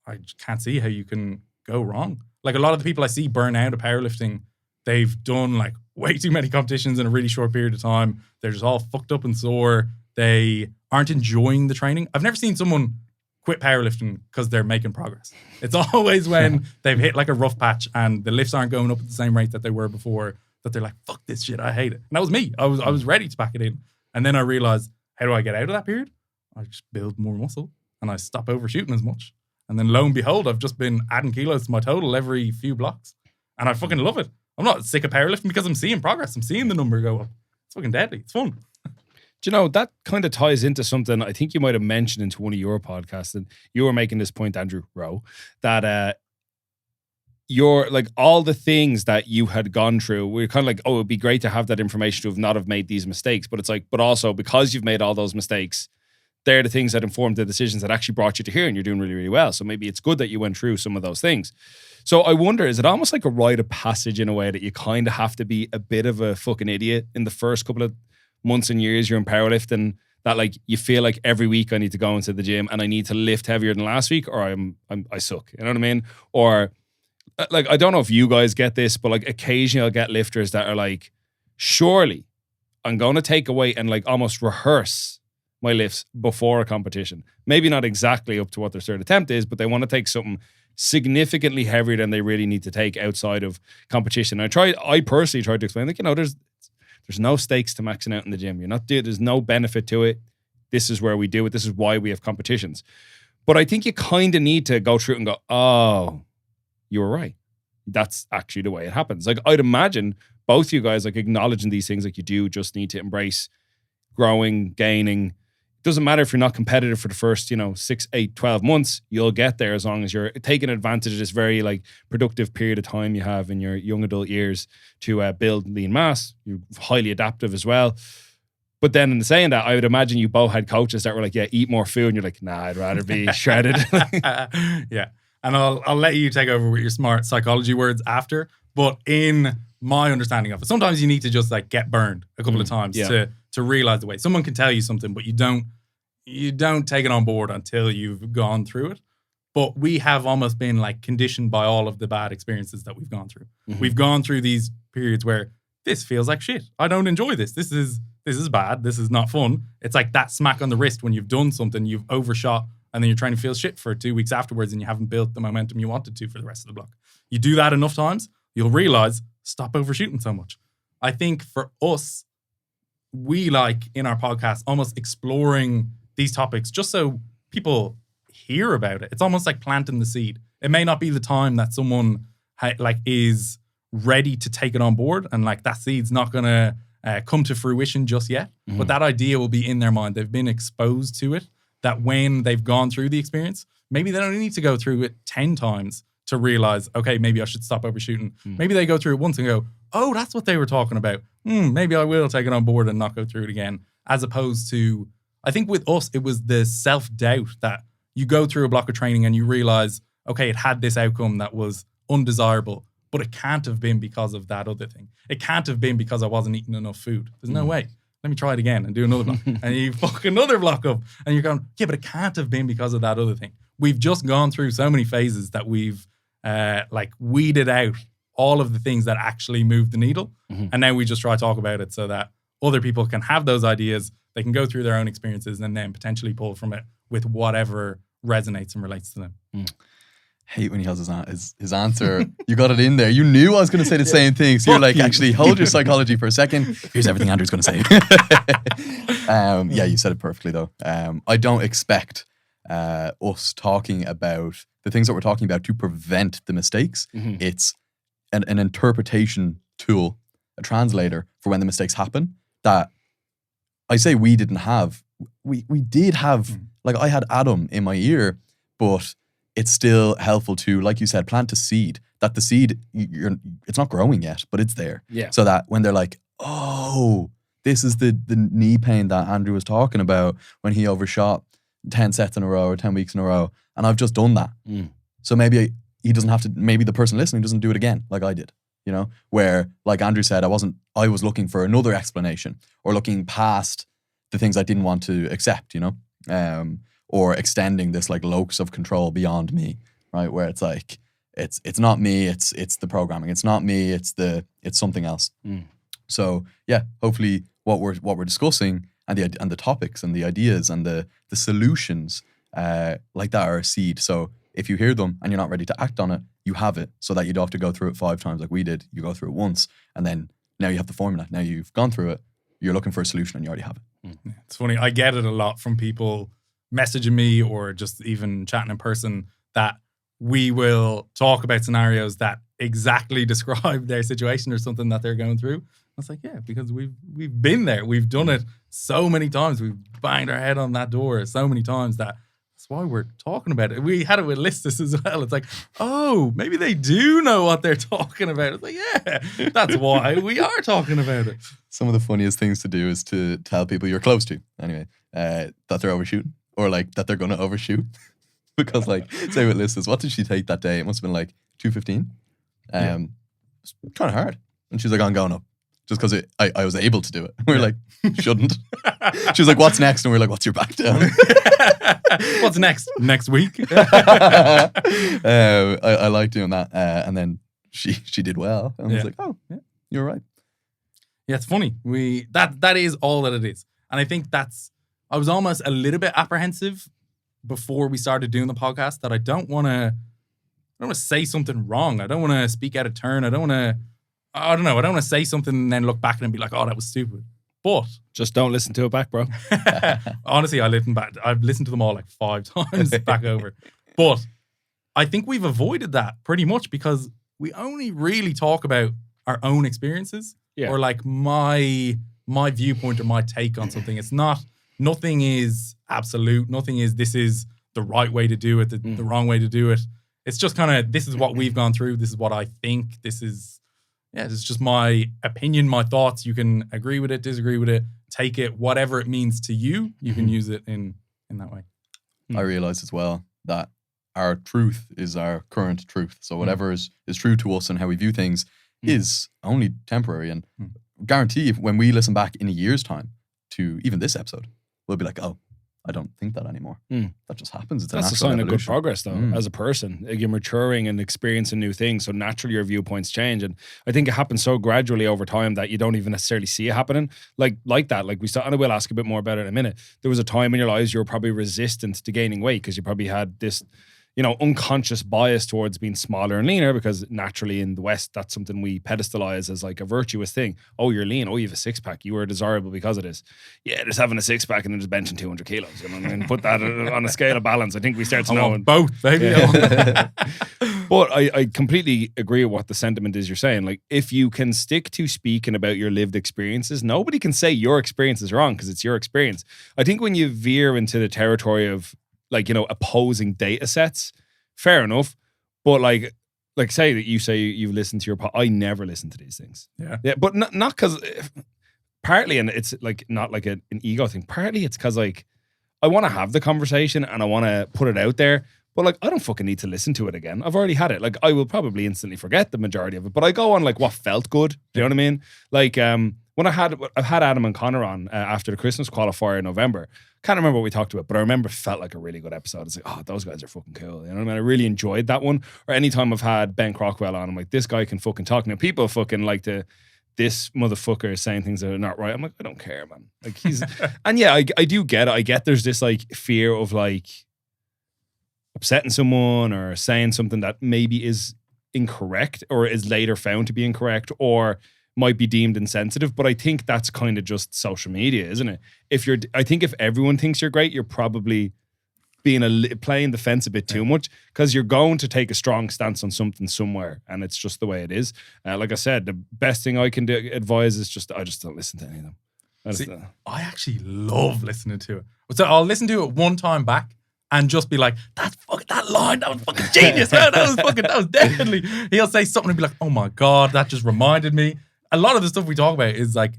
I just can't see how you can go wrong. Like, a lot of the people I see burn out of powerlifting, they've done, like, way too many competitions in a really short period of time. They're just all fucked up and sore. They aren't enjoying the training. I've never seen someone quit powerlifting because they're making progress. It's always when they've hit, like, a rough patch and the lifts aren't going up at the same rate that they were before, that they're like, fuck this shit, I hate it. And that was me. I was ready to pack it in. And then I realized, how do I get out of that period? I just build more muscle and I stop overshooting as much. And then lo and behold, I've just been adding kilos to my total every few blocks. And I fucking love it. I'm not sick of powerlifting because I'm seeing progress. I'm seeing the number go up. It's fucking deadly. It's fun. Do you know, that kind of ties into something I think you might have mentioned into one of your podcasts, and you were making this point, Andrew Rowe, that you're, like, all the things that you had gone through, we're kind of like, oh, it'd be great to have that information to have not have made these mistakes. But it's like, but also because you've made all those mistakes, they're the things that informed the decisions that actually brought you to here, and you're doing really, really well. So maybe it's good that you went through some of those things. So I wonder, is it almost like a rite of passage in a way that you kind of have to be a bit of a fucking idiot in the first couple of months and years you're in powerlifting, that, like, you feel like every week I need to go into the gym and I need to lift heavier than last week, or I suck. You know what I mean? Or, like, I don't know if you guys get this, but, like, occasionally I'll get lifters that are like, surely I'm going to take away and, like, almost rehearse my lifts before a competition. Maybe not exactly up to what their third attempt is, but they want to take something significantly heavier than they really need to take outside of competition. I personally tried to explain, like, there's no stakes to maxing out in the gym. There's no benefit to it. This is where we do it. This is why we have competitions. But I think you kind of need to go through it and go, oh, you were right. That's actually the way it happens. Like, I'd imagine both you guys, like, acknowledging these things, like, you do just need to embrace growing, gaining. It doesn't matter if you're not competitive for the first, 6, 8, 12 months, you'll get there as long as you're taking advantage of this very, like, productive period of time you have in your young adult years to build lean mass. You're highly adaptive as well. But then in saying that, I would imagine you both had coaches that were like, yeah, eat more food. And you're like, nah, I'd rather be shredded. Yeah. And I'll let you take over with your smart psychology words after. But in my understanding of it, sometimes you need to just, like, get burned a couple of times to realize the way. Someone can tell you something, but you don't take it on board until you've gone through it. But we have almost been, like, conditioned by all of the bad experiences that we've gone through. Mm-hmm. We've gone through these periods where this feels like shit. I don't enjoy this. This is bad. This is not fun. It's like that smack on the wrist when you've done something, you've overshot, and then you're trying to feel shit for 2 weeks afterwards and you haven't built the momentum you wanted to for the rest of the block. You do that enough times, you'll realize stop overshooting so much. I think for us, we like in our podcast almost exploring these topics just so people hear about it. It's almost like planting the seed. It may not be the time that someone is ready to take it on board, and like that seed's not going to come to fruition just yet. Mm-hmm. But that idea will be in their mind. They've been exposed to it, that when they've gone through the experience, maybe they don't need to go through it 10 times to realize, okay, maybe I should stop overshooting. Maybe they go through it once and go, oh, that's what they were talking about. Maybe I will take it on board and not go through it again. As opposed to, I think with us, it was the self-doubt that you go through a block of training and you realize, okay, it had this outcome that was undesirable, but it can't have been because of that other thing. It can't have been because I wasn't eating enough food. There's no way. Let me try it again and do another block. And you fuck another block up and you're going, yeah, but it can't have been because of that other thing. We've just gone through so many phases that we've weeded out all of the things that actually move the needle. And now we just try to talk about it so that other people can have those ideas. They can go through their own experiences and then potentially pull from it with whatever resonates and relates to them. Hate when he has his answer. You got it in there. You knew I was going to say the same thing. So you're like, actually, hold your psychology for a second. Here's everything Andrew's going to say. Yeah, you said it perfectly, though. I don't expect us talking about the things that we're talking about to prevent the mistakes. It's an interpretation tool, a translator for when the mistakes happen that I say we didn't have. We did have, like I had Adam in my ear, but it's still helpful to, like you said, plant a seed. That the seed, it's not growing yet, but it's there. Yeah. So that when they're like, oh, this is the knee pain that Andrew was talking about when he overshot 10 sets in a row or 10 weeks in a row, and I've just done that. So maybe he doesn't have to, maybe the person listening doesn't do it again like I did, you know, where like Andrew said, I was looking for another explanation or looking past the things I didn't want to accept, you know, or extending this like locus of control beyond me, right? Where it's like, it's not me, it's the programming. It's not me, it's something else. So yeah, hopefully what we're discussing and the topics and the ideas and the solutions like that are a seed. So if you hear them and you're not ready to act on it, you have it so that you don't have to go through it 5 times like we did. You go through it once and then now you have the formula. Now you've gone through it, you're looking for a solution and you already have it. It's funny. I get it a lot from people messaging me or just even chatting in person that we will talk about scenarios that exactly describe their situation or something that they're going through. I was like, yeah, because we've been there. We've done it so many times. We've banged our head on that door so many times that's why we're talking about it. We had it with Listus as well. It's like, oh, maybe they do know what they're talking about. It's like, yeah, that's why we are talking about it. Some of the funniest things to do is to tell people you're close to, anyway, that they're overshooting or like that they're going to overshoot. Because like, say with Listus, what did she take that day? It must have been like 215. It's kind of hard. And she's like, I'm going up. Just because I was able to do it. We we're like, shouldn't. She was like, what's next? And we we're like, what's your back down? What's next? Next week? I like doing that. And then she did well. And I was like, oh, yeah, you're right. Yeah, it's funny. That is all that it is. And I think I was almost a little bit apprehensive before we started doing the podcast that I don't want to say something wrong. I don't want to speak out of turn. I don't want to say something and then look back and be like, oh, that was stupid. But just don't listen to it back, bro. Honestly, I've listened to them all like 5 times back over. But I think we've avoided that pretty much because we only really talk about our own experiences or like my viewpoint or my take on something. It's nothing is absolute. Nothing is this is the right way to do it, the wrong way to do it. It's just kind of, this is what we've gone through. This is what I think. This is just my opinion, my thoughts. You can agree with it, disagree with it, take it, whatever it means to you. You can use it in that way. I realized as well that our truth is our current truth. So whatever is true to us and how we view things is only temporary. And guarantee if when we listen back in a year's time to even this episode, we'll be like, oh, I don't think that anymore. That just happens. That's a sign of good progress, though, as a person. You're maturing and experiencing new things, so naturally your viewpoints change. And I think it happens so gradually over time that you don't even necessarily see it happening. Like that, like we saw, and I will ask a bit more about it in a minute. There was a time in your lives you were probably resistant to gaining weight because you probably had this, unconscious bias towards being smaller and leaner, because naturally in the West, that's something we pedestalize as like a virtuous thing. Oh, you're lean. Oh, you have a six pack. You are desirable because of this. Yeah, just having a six pack and then just benching 200 kilos. You know what I mean? Put that on a scale of balance. I think we start to know. Both, baby. Yeah. But I completely agree with what the sentiment is you're saying. Like, if you can stick to speaking about your lived experiences, nobody can say your experience is wrong because it's your experience. I think when you veer into the territory of like, opposing data sets, fair enough. But like say that you say you've listened to your I never listen to these things. Yeah. But not because partly, and it's like not like an ego thing. Partly it's because like I want to have the conversation and I want to put it out there. But like, I don't fucking need to listen to it again. I've already had it. Like, I will probably instantly forget the majority of it. But I go on like what felt good. Do you know what I mean? Like, when I've had Adam and Connor on after the Christmas qualifier in November. Can't remember what we talked about, but I remember it felt like a really good episode. It's like, oh, those guys are fucking cool. You know what I mean? I really enjoyed that one. Or anytime I've had Ben Crockwell on, I'm like, this guy can fucking talk. Now, people fucking like this motherfucker is saying things that are not right. I'm like, I don't care, man. Like, he's, and yeah, I do get it. I get there's this like fear of like upsetting someone or saying something that maybe is incorrect or is later found to be incorrect or might be deemed insensitive, but I think that's kind of just social media, isn't it? I think if everyone thinks you're great, you're probably playing the fence a bit too much, because you're going to take a strong stance on something somewhere, and it's just the way it is. Like I said, the best thing I can advise is I just don't listen to any of them. I actually love listening to it. So I'll listen to it one time back and just be like, that line, that was fucking genius, man. That was definitely. He'll say something and be like, oh my God, that just reminded me. A lot of the stuff we talk about is like,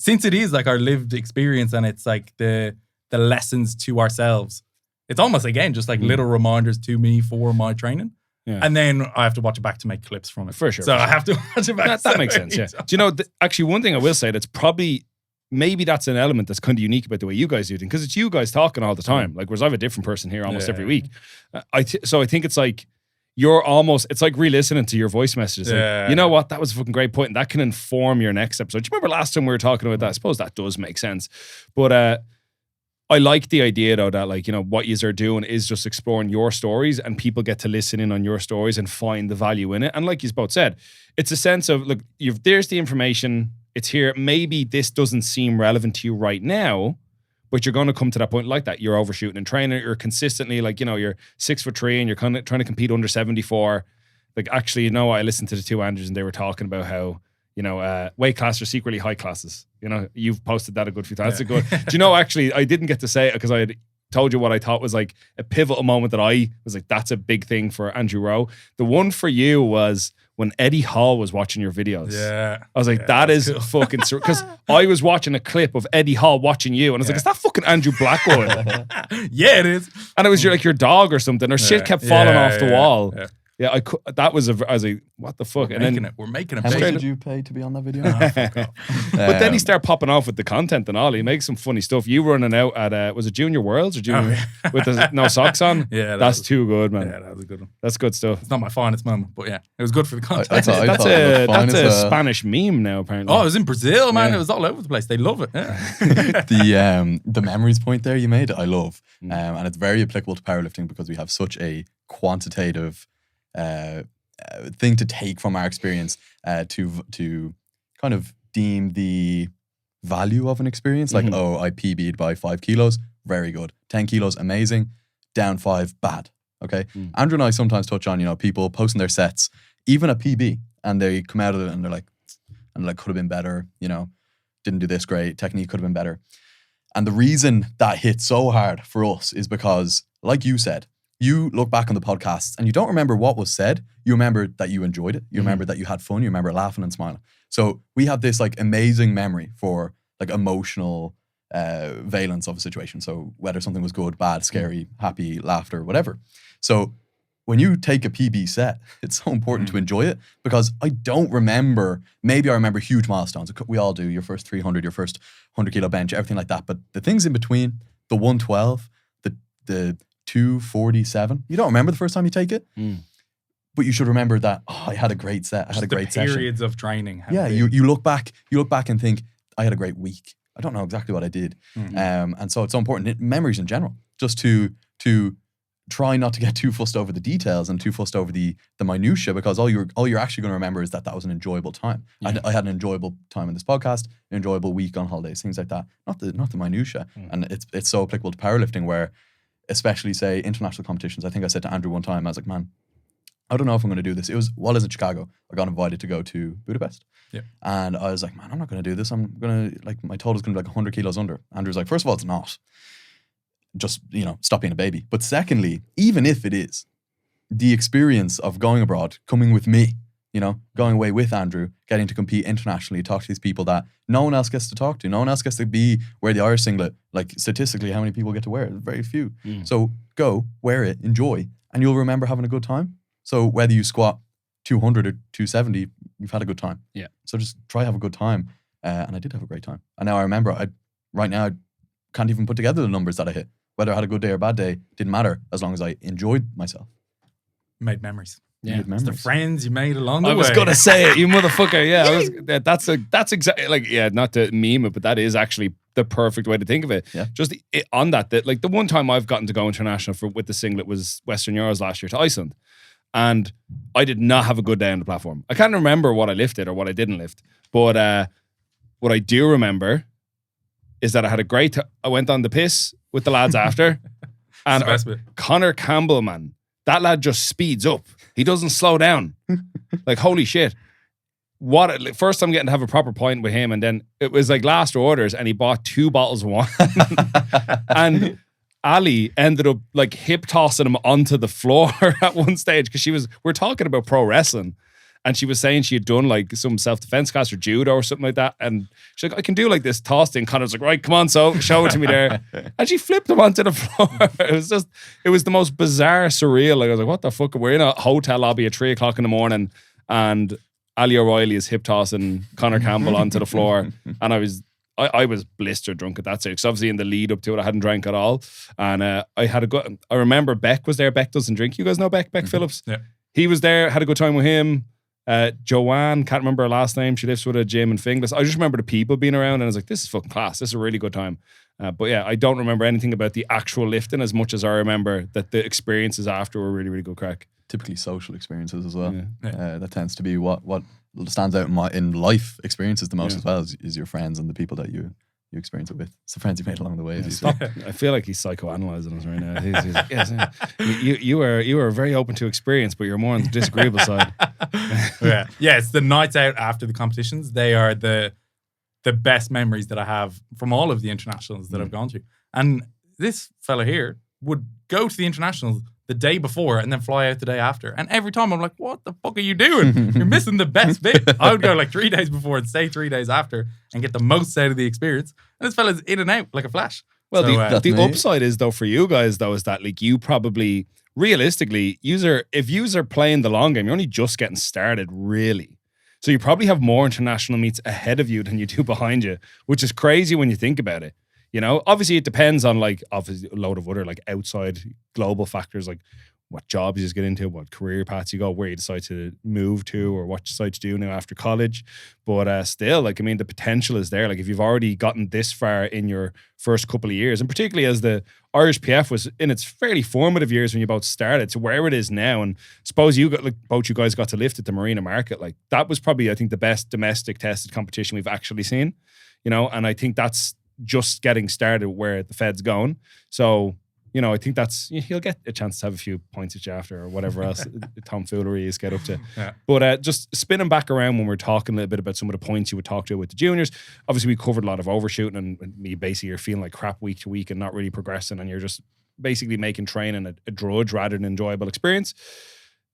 since it is like our lived experience and it's like the lessons to ourselves, it's almost again just like little reminders to me for my training. Yeah. And then I have to watch it back to make clips from it. For sure. So I have to watch it back. That makes sense, yeah. Do you know, actually one thing I will say that's probably, maybe that's an element that's kind of unique about the way you guys do things, because it's you guys talking all the time. Like, whereas I have a different person here almost every week. So I think it's like, it's like re-listening to your voice messages. Like, you know what? That was a fucking great point. And that can inform your next episode. Do you remember last time we were talking about that? I suppose that does make sense. But I like the idea though that like, what you are doing is just exploring your stories and people get to listen in on your stories and find the value in it. And like you both said, it's a sense of, look, there's the information, it's here. Maybe this doesn't seem relevant to you right now, but you're going to come to that point like that. You're overshooting in training. You're consistently like, you're 6'3" and you're kind of trying to compete under 74. Like, actually, I listened to the two Andrews and they were talking about how, weight classes are secretly high classes. You've posted that a good few times. That's a good. Do you know, actually, I didn't get to say it because I had told you what I thought was like a pivotal moment that I was like, that's a big thing for Andrew Rowe. The one for you was when Eddie Hall was watching your videos. Yeah. I was like, that is cool. Fucking because I was watching a clip of Eddie Hall watching you, and I was like, is that fucking Andrew Blackwood? Yeah, it is. And it was your dog or something, or shit kept falling off the wall. Yeah, I was like, what the fuck? We're making it. How much did you pay to be on that video? But then he started popping off with the content and all. He makes some funny stuff. You running out at, was it Junior Worlds or Junior with no socks on? Yeah, that's too good, man. Yeah, that was a good one. That's good stuff. It's not my finest moment, but yeah, it was good for the content. That's a Spanish meme now, apparently. Oh, it was in Brazil, man. Yeah. It was all over the place. They love it. Yeah. The memories point there you made, I love. And it's very applicable to powerlifting because we have such a quantitative thing to take from our experience to kind of deem the value of an experience. Like, I PB'd by 5 kilos, very good. 10 kilos, amazing. Down 5, bad. Okay. Andrew and I sometimes touch on, people posting their sets, even a PB, and they come out of it and they're like, could have been better, didn't do this great, technique could have been better. And the reason that hit so hard for us is because, like you said, you look back on the podcasts and you don't remember what was said. You remember that you enjoyed it. You remember that you had fun. You remember laughing and smiling. So we have this like amazing memory for like emotional valence of a situation. So whether something was good, bad, scary, happy, laughter, whatever. So when you take a PB set, it's so important to enjoy it because I don't remember, maybe I remember huge milestones. We all do, your first 300, your first 100 kilo bench, everything like that. But the things in between, the 112, the 247. You don't remember the first time you take it, but you should remember that, I had a great set. I had a great session. Periods of training. Yeah, you look back and think, I had a great week. I don't know exactly what I did. And so it's so important, memories in general, just to try not to get too fussed over the details and too fussed over the minutia, because all you're actually going to remember is that was an enjoyable time. Yeah. I had an enjoyable time in this podcast, an enjoyable week on holidays, things like that. Not the minutia. And it's so applicable to powerlifting, where especially say international competitions. I think I said to Andrew one time, I was like, man, I don't know if I'm going to do this. It was while I was in Chicago. I got invited to go to Budapest. Yeah. And I was like, man, I'm not going to do this. I'm going to, like, my total's going to be like 100 kilos under. Andrew's like, first of all, it's not. Just, stop being a baby. But secondly, even if it is, the experience of going abroad, coming with me, going away with Andrew, getting to compete internationally, talk to these people that no one else gets to talk to. No one else gets to wear the Irish singlet. Like, statistically, how many people get to wear it? Very few. So go, wear it, enjoy, and you'll remember having a good time. So whether you squat 200 or 270, you've had a good time. Yeah. So just try have a good time. And I did have a great time. And now I remember, right now, I can't even put together the numbers that I hit. Whether I had a good day or a bad day, didn't matter as long as I enjoyed myself. Made memories. Yeah. Made memories. The friends you made along the way. I was gonna say it, you motherfucker. Yeah, that's exactly, like, yeah, not to meme it, but that is actually the perfect way to think of it. Yeah. Just on that, like, the one time I've gotten to go international with the singlet was Western Euros last year to Iceland, and I did not have a good day on the platform. I can't remember what I lifted or what I didn't lift, but what I do remember is that I had a great. I went on the piss with the lads after, and Connor Campbell, man, that lad just speeds up. He doesn't slow down. Like, holy shit. First I'm getting to have a proper point with him, and then it was like last orders, and he bought 2 bottles of wine. And Ali ended up like hip tossing him onto the floor at one stage, because we're talking about pro wrestling, and she was saying she had done like some self-defense class or judo or something like that, and she's like, I can do like this toss thing. Connor's like, right, come on, so show it to me there. And she flipped him onto the floor. It was the most bizarre, surreal. Like, I was like, what the fuck? We're in a hotel lobby at 3 o'clock in the morning, and Ali O'Reilly is hip tossing Connor Campbell onto the floor. And I was blistered drunk at that stage. Because obviously in the lead up to it, I hadn't drank at all. And I remember Beck was there. Beck doesn't drink. You guys know Beck Phillips? Yeah. He was there, had a good time with him. Joanne, can't remember her last name. She lives with a gym in Finglas. I just remember the people being around, and I was like, this is fucking class. This is a really good time. But yeah, I don't remember anything about the actual lifting as much as I remember that the experiences after were really, really good crack. Typically social experiences as well. Yeah. That tends to be what stands out in life experiences the most as well, is your friends and the people that you experience it with. It's the friends you made along the way. As you say. I feel like he's psychoanalyzing us right now. He's like, yes, you are very open to experience, but you're more on the disagreeable side. Yeah, it's the nights out after the competitions. They are the best memories that I have from all of the internationals that I've gone to. And this fella here would go to the internationals the day before and then fly out the day after. And every time I'm like, what the fuck are you doing? You're missing the best bit. I would go like 3 days before and stay 3 days after and get the most out of the experience. And this fella's in and out like a flash. Well, so, the upside is, though, for you guys, though, is that like you probably, realistically, if yous are playing the long game, you're only just getting started, really. So you probably have more international meets ahead of you than you do behind you, which is crazy when you think about it. Obviously it depends on like obviously a load of other like outside global factors, like what jobs you just get into, what career paths you go, where you decide to move to, or what you decide to do now after college. But still, like, I mean, the potential is there. Like, if you've already gotten this far in your first couple of years, and particularly as the Irish PF was in its fairly formative years when you both started to where it is now, and suppose both you guys got to lift at the Marina Market, like that was probably, I think, the best domestic tested competition we've actually seen, and I think that's just getting started where the Fed's going. So, I think he'll get a chance to have a few points at you after, or whatever else tomfoolery is get up to. Yeah. But just spinning back around when we're talking a little bit about some of the points you would talk to with the juniors, obviously we covered a lot of overshooting, and me basically you're feeling like crap week to week and not really progressing, and you're just basically making training a drudge rather than an enjoyable experience.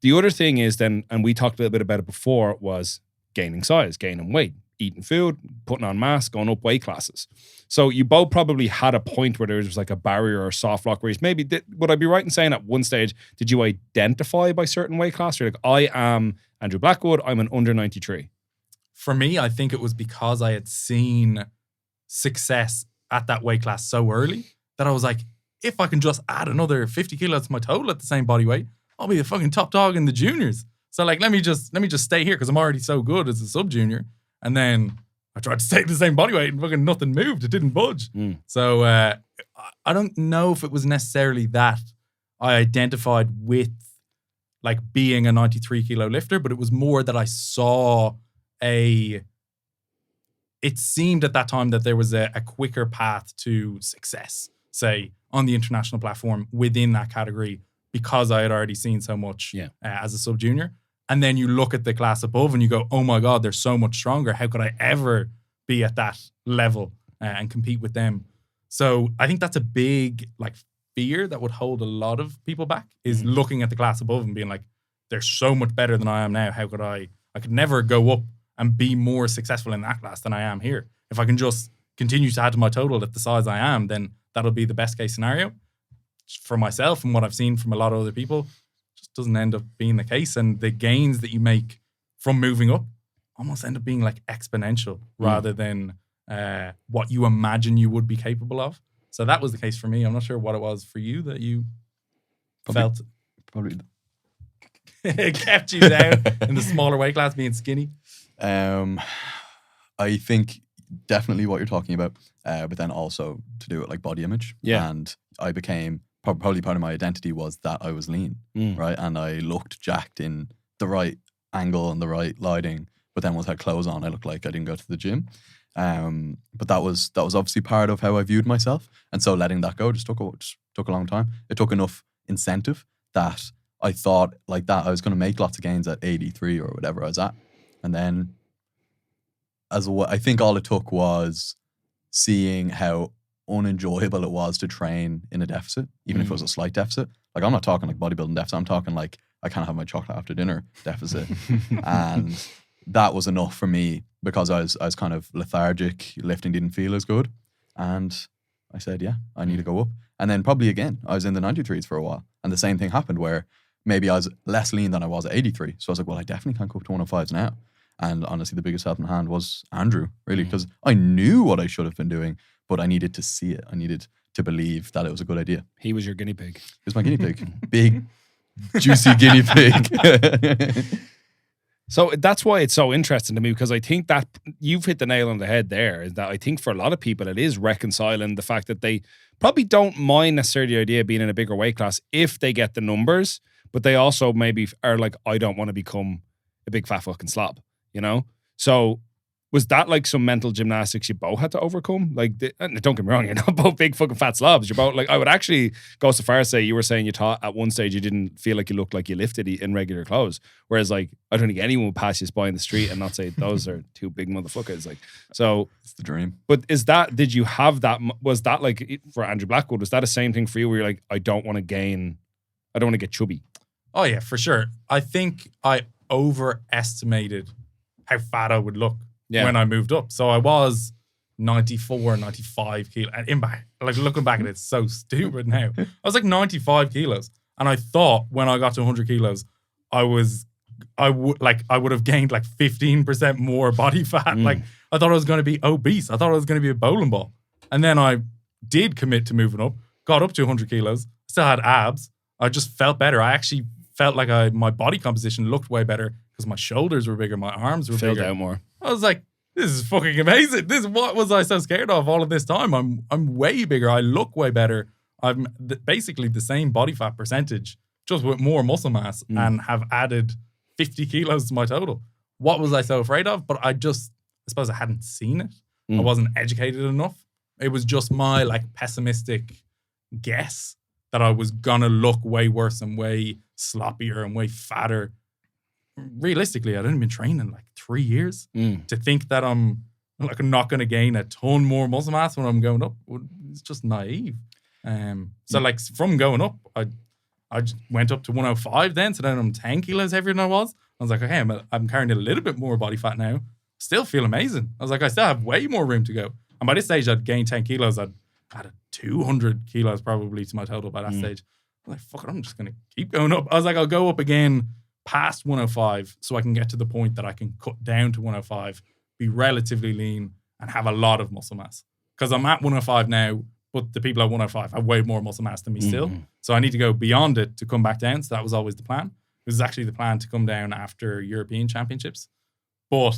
The other thing is then, and we talked a little bit about it before, was gaining size, gaining weight, eating food, putting on mass, going up weight classes. So you both probably had a point where there was like a barrier or a soft lock where would I be right in saying at one stage, did you identify by certain weight class? You're like, I am Andrew Blackwood, I'm an under 93. For me, I think it was because I had seen success at that weight class so early that I was like, if I can just add another 50 kilos to my total at the same body weight, I'll be the fucking top dog in the juniors. So like, let me just stay here because I'm already so good as a sub junior. And then I tried to stay the same body weight and fucking nothing moved. It didn't budge. So I don't know if it was necessarily that. I identified with like being a 93 kilo lifter, but it was more that I saw it seemed at that time that there was a quicker path to success, say, on the international platform within that category, because I had already seen so much as a sub-junior. And then you look at the class above and you go, oh my God, they're so much stronger. How could I ever be at that level and compete with them? So I think that's a big like fear that would hold a lot of people back, is looking at the class above and being like, they're so much better than I am now. How could I could never go up and be more successful in that class than I am here. If I can just continue to add to my total at the size I am, then that'll be the best case scenario. For myself and what I've seen from a lot of other people, it just doesn't end up being the case. And the gains that you make from moving up almost end up being like exponential rather than what you imagine you would be capable of. So that was the case for me. I'm not sure what it was for you that you felt. Probably it kept you down in the smaller weight class, being skinny. I think definitely what you're talking about, but then also to do with like body image. Yeah. And I became, probably part of my identity was that I was lean, right? And I looked jacked in the right angle and the right lighting, but then once I had clothes on, I looked like I didn't go to the gym. But that was obviously part of how I viewed myself. And so letting that go just took a long time. It took enough incentive that I thought like that I was going to make lots of gains at 83 or whatever I was at. And then I think all it took was seeing how unenjoyable it was to train in a deficit, even if it was a slight deficit. Like, I'm not talking like bodybuilding deficit. I'm talking like I can't have my chocolate after dinner deficit. And that was enough for me because I was kind of lethargic. Lifting didn't feel as good. And I said, yeah, I need to go up. And then probably again, I was in the 93s for a while. And the same thing happened where maybe I was less lean than I was at 83. So I was like, well, I definitely can't go up to 105s now. And honestly, the biggest help in hand was Andrew, really, because I knew what I should have been doing, but I needed to see it. I needed to believe that it was a good idea. He was your guinea pig. He was my guinea pig. Big, juicy guinea pig. So that's why it's so interesting to me, because I think that you've hit the nail on the head there, is that I think for a lot of people it is reconciling the fact that they probably don't mind necessarily the idea of being in a bigger weight class if they get the numbers, but they also maybe are like, I don't want to become a big fat fucking slob, you know? So was that like some mental gymnastics you both had to overcome? Like, and don't get me wrong, you're not both big fucking fat slobs. You're both like, I would actually go so far as say, you were saying you thought at one stage you didn't feel like you looked like you lifted in regular clothes. Whereas like, I don't think anyone would pass you by in the street and not say those are two big motherfuckers. Like, so. It's the dream. But did you have that, was that like, for Andrew Blackwood, was that the same thing for you where you're like, I don't want to get chubby? Oh yeah, for sure. I think I overestimated how fat I would look when I moved up. So I was 94, 95 kilos. And like looking back at it, it's so stupid now. I was like 95 kilos. And I thought when I got to 100 kilos, I would have gained like 15% more body fat. Like I thought I was going to be obese. I thought I was going to be a bowling ball. And then I did commit to moving up, got up to 100 kilos, still had abs. I just felt better. I actually felt like my body composition looked way better because my shoulders were bigger, my arms were bigger. Filled out more. I was like, this is fucking amazing. What was I so scared of all of this time? I'm way bigger. I look way better. I'm basically the same body fat percentage, just with more muscle mass, and have added 50 kilos to my total. What was I so afraid of? But I suppose I hadn't seen it. I wasn't educated enough. It was just my like pessimistic guess that I was gonna look way worse and way sloppier and way fatter. Realistically, I'd only been training like 3 years. To think that I'm not going to gain a ton more muscle mass when I'm going up, it's just naive. So like from going up, I just went up to 105 then. So then I'm 10 kilos heavier than I was. I was like, okay, I'm carrying a little bit more body fat now. Still feel amazing. I was like, I still have way more room to go. And by this stage, I'd gained 10 kilos. I'd added 200 kilos probably to my total by that stage. I'm like, fuck it, I'm just going to keep going up. I was like, I'll go up again past 105 so I can get to the point that I can cut down to 105, be relatively lean, and have a lot of muscle mass. Because I'm at 105 now, but the people at 105 have way more muscle mass than me still. So I need to go beyond it to come back down. So that was always the plan. It was actually the plan to come down after European Championships. But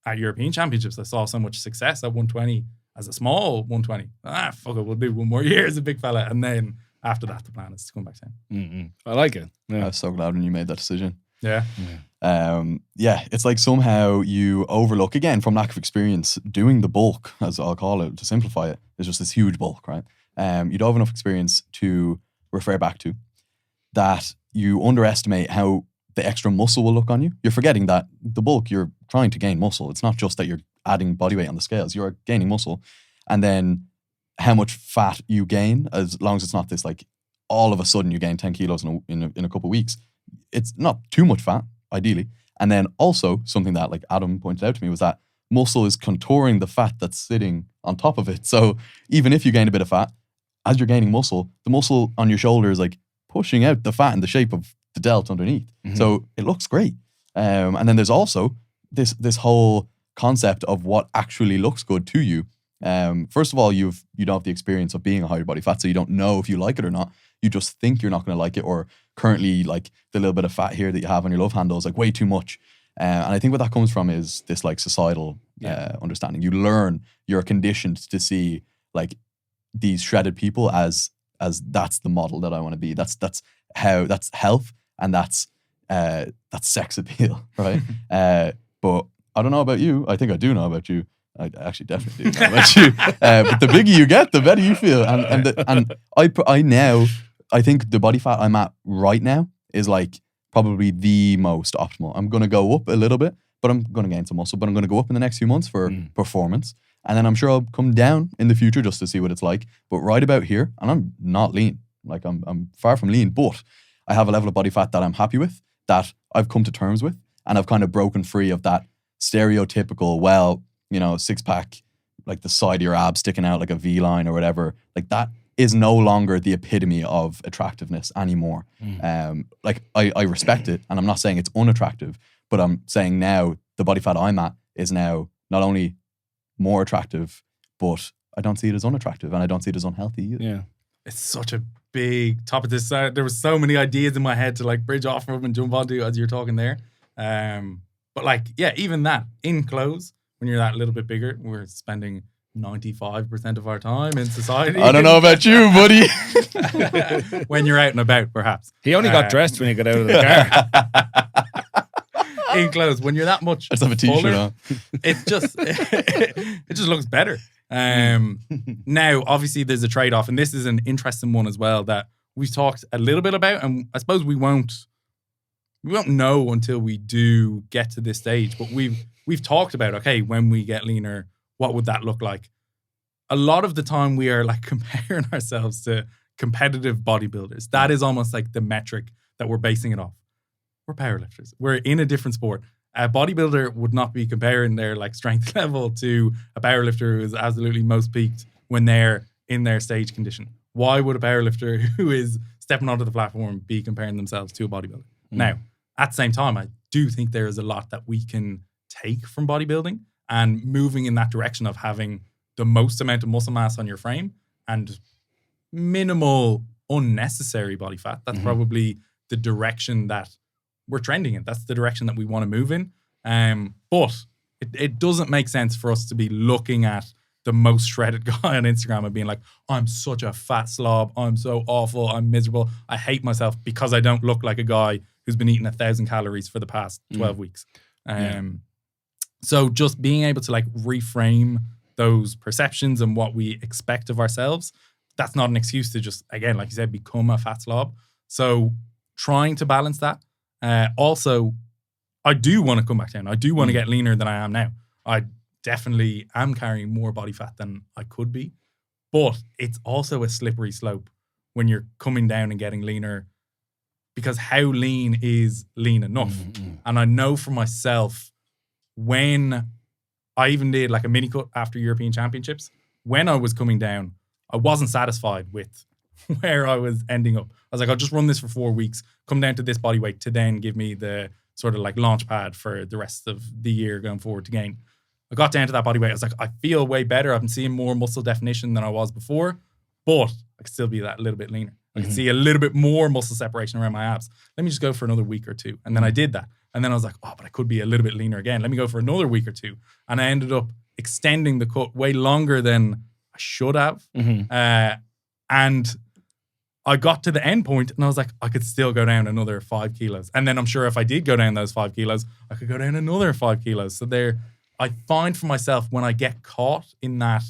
at European Championships, I saw so much success at 120 as a small 120. Fuck it, we'll do one more year as a big fella. And then after that, the plan is to come back down. I like it. I Yeah. was so glad when you made that decision. Yeah. It's like somehow you overlook, again, from lack of experience, doing the bulk, as I'll call it, to simplify it, is just this huge bulk, right? You don't have enough experience to refer back to, that you underestimate how the extra muscle will look on you. You're forgetting that the bulk, you're trying to gain muscle. It's not just that you're adding body weight on the scales, you're gaining muscle. And then how much fat you gain, as long as it's not this like all of a sudden you gain 10 kilos in a couple of weeks. It's not too much fat, ideally. And then also something that like Adam pointed out to me was that muscle is contouring the fat that's sitting on top of it. So even if you gain a bit of fat, as you're gaining muscle, the muscle on your shoulder is like pushing out the fat in the shape of the delt underneath. So it looks great. And then there's also this whole concept of what actually looks good to you. First of all, you don't have the experience of being a higher body fat, so you don't know if you like it or not. You just think you're not going to like it, or currently like the little bit of fat here that you have on your love handle is like way too much. And I think what that comes from is this like societal understanding. You learn, you're conditioned to see like these shredded people as that's the model that I want to be. That's health, and that's sex appeal, right? But I don't know about you. I think I do know about you. I actually definitely do know about you. But the bigger you get, the better you feel. And I think the body fat I'm at right now is like probably the most optimal. I'm going to go up a little bit, but I'm going to gain some muscle. But I'm going to go up in the next few months for performance. And then I'm sure I'll come down in the future just to see what it's like. But right about here, and I'm not lean. Like I'm far from lean, but I have a level of body fat that I'm happy with, that I've come to terms with. And I've kind of broken free of that stereotypical, well, you know, six pack, like the side of your abs sticking out like a V line or whatever. Like that is no longer the epitome of attractiveness anymore. Like I respect it, and I'm not saying it's unattractive, but I'm saying now the body fat I'm at is now not only more attractive, but I don't see it as unattractive, and I don't see it as unhealthy either. Yeah. It's such a big topic. There were so many ideas in my head to like bridge off from and jump onto as you're talking there. But like, yeah, even that in clothes, when you're that little bit bigger, we're spending 95% of our time in society. I don't know about you, buddy. When you're out and about, perhaps. He only got dressed when he got out of the car. In clothes, when you're that much Let's have a t-shirt fuller, on. it just looks better. Now, obviously, there's a trade-off, and this is an interesting one as well that we've talked a little bit about, and I suppose we won't know until we do get to this stage. But we've talked about, okay, when we get leaner, what would that look like? A lot of the time, we are like comparing ourselves to competitive bodybuilders. That is almost like the metric that we're basing it off. We're powerlifters. We're in a different sport. A bodybuilder would not be comparing their like strength level to a powerlifter who is absolutely most peaked when they're in their stage condition. Why would a powerlifter who is stepping onto the platform be comparing themselves to a bodybuilder? Now, at the same time, I do think there is a lot that we can take from bodybuilding and moving in that direction of having the most amount of muscle mass on your frame and minimal unnecessary body fat. That's probably the direction that we're trending in. That's the direction that we want to move in. But it doesn't make sense for us to be looking at the most shredded guy on Instagram and being like, I'm such a fat slob. I'm so awful. I'm miserable. I hate myself because I don't look like a guy who's been eating 1,000 calories for the past 12 weeks. So just being able to like reframe those perceptions and what we expect of ourselves, that's not an excuse to just, again, like you said, become a fat slob. So trying to balance that. Also, I do want to come back down. I do want to get leaner than I am now. I definitely am carrying more body fat than I could be. But it's also a slippery slope when you're coming down and getting leaner, because how lean is lean enough? And I know for myself, when I even did like a mini cut after European Championships, when I was coming down, I wasn't satisfied with where I was ending up. I was like, I'll just run this for 4 weeks, come down to this body weight to then give me the sort of like launch pad for the rest of the year going forward to gain. I got down to that body weight. I was like, I feel way better. I've been seeing more muscle definition than I was before, but I could still be that little bit leaner. I could see a little bit more muscle separation around my abs. Let me just go for another week or two. And then I did that. And then I was like, oh, but I could be a little bit leaner again. Let me go for another week or two. And I ended up extending the cut way longer than I should have. And I got to the end point and I was like, I could still go down another 5 kilos. And then I'm sure if I did go down those 5 kilos, I could go down another 5 kilos. So I find for myself when I get caught in that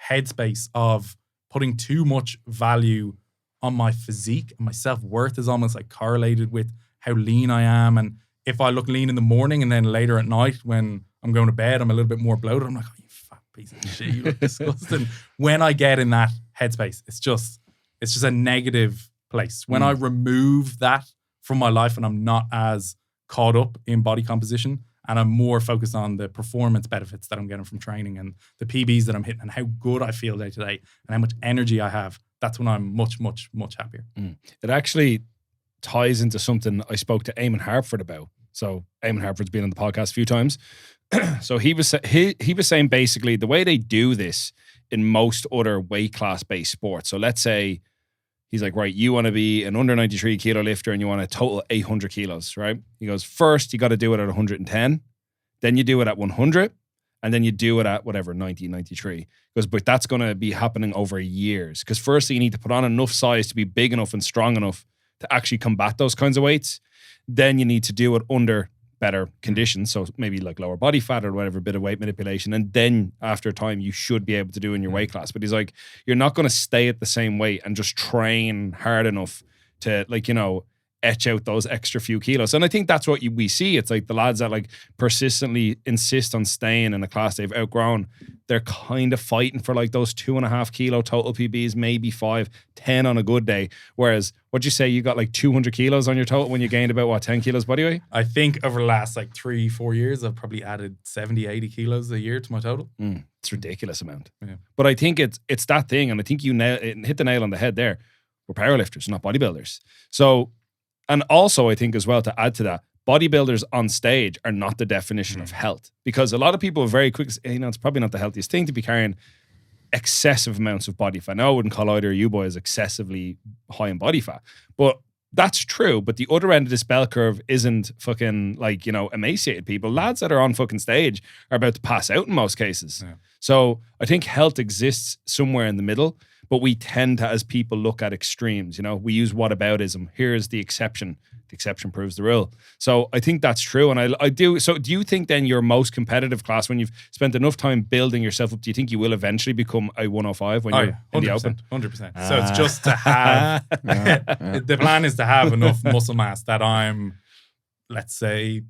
headspace of putting too much value on my physique, and my self-worth is almost like correlated with how lean I am. And if I look lean in the morning and then later at night when I'm going to bed, I'm a little bit more bloated. I'm like, oh, you fat piece of shit, you look disgusting. When I get in that headspace, it's just a negative place. When I remove that from my life and I'm not as caught up in body composition and I'm more focused on the performance benefits that I'm getting from training and the PBs that I'm hitting and how good I feel day to day and how much energy I have, that's when I'm much, much, much happier. It actually ties into something I spoke to Eamon Hartford about. So Eamon Hartford's been on the podcast a few times. So he was saying basically the way they do this in most other weight class based sports. So let's say he's like, right, you want to be an under 93 kilo lifter and you want a total 800 kilos, right? He goes, first you got to do it at 110, then you do it at 100, and then you do it at whatever, 90, 93. He goes, but that's going to be happening over years. Because firstly, you need to put on enough size to be big enough and strong enough to actually combat those kinds of weights. Then you need to do it under better conditions. So maybe like lower body fat or whatever, bit of weight manipulation. And then after time, you should be able to do in your weight class. But he's like, you're not going to stay at the same weight and just train hard enough to, like, you know, etch out those extra few kilos. And I think that's what we see. It's like the lads that like persistently insist on staying in a class they've outgrown, they're kind of fighting for like those 2.5 kilo total PBs, maybe 5, 10 on a good day. Whereas, what'd you say, you got like 200 kilos on your total when you gained about, 10 kilos body weight? I think over the last like 3-4 years, I've probably added 70, 80 kilos a year to my total. It's a ridiculous amount. Yeah. But I think it's that thing, and I think you hit the nail on the head there. We're powerlifters, not bodybuilders. So, and also I think as well, to add to that, bodybuilders on stage are not the definition of health, because a lot of people are very quick, you know, it's probably not the healthiest thing to be carrying excessive amounts of body fat. Now, I wouldn't call either of you boys excessively high in body fat, but that's true. But the other end of this bell curve isn't fucking like, you know, emaciated people. Lads that are on fucking stage are about to pass out in most cases. Yeah. So I think health exists somewhere in the middle, but we tend to, as people, look at extremes. You know, we use whataboutism. Here's the exception. The exception proves the rule. So I think that's true. And I do. So do you think then your most competitive class, when you've spent enough time building yourself up, do you think you will eventually become a 105 when you're in the open? 100%. So it's just to have, the plan is to have enough muscle mass that I'm, let's say,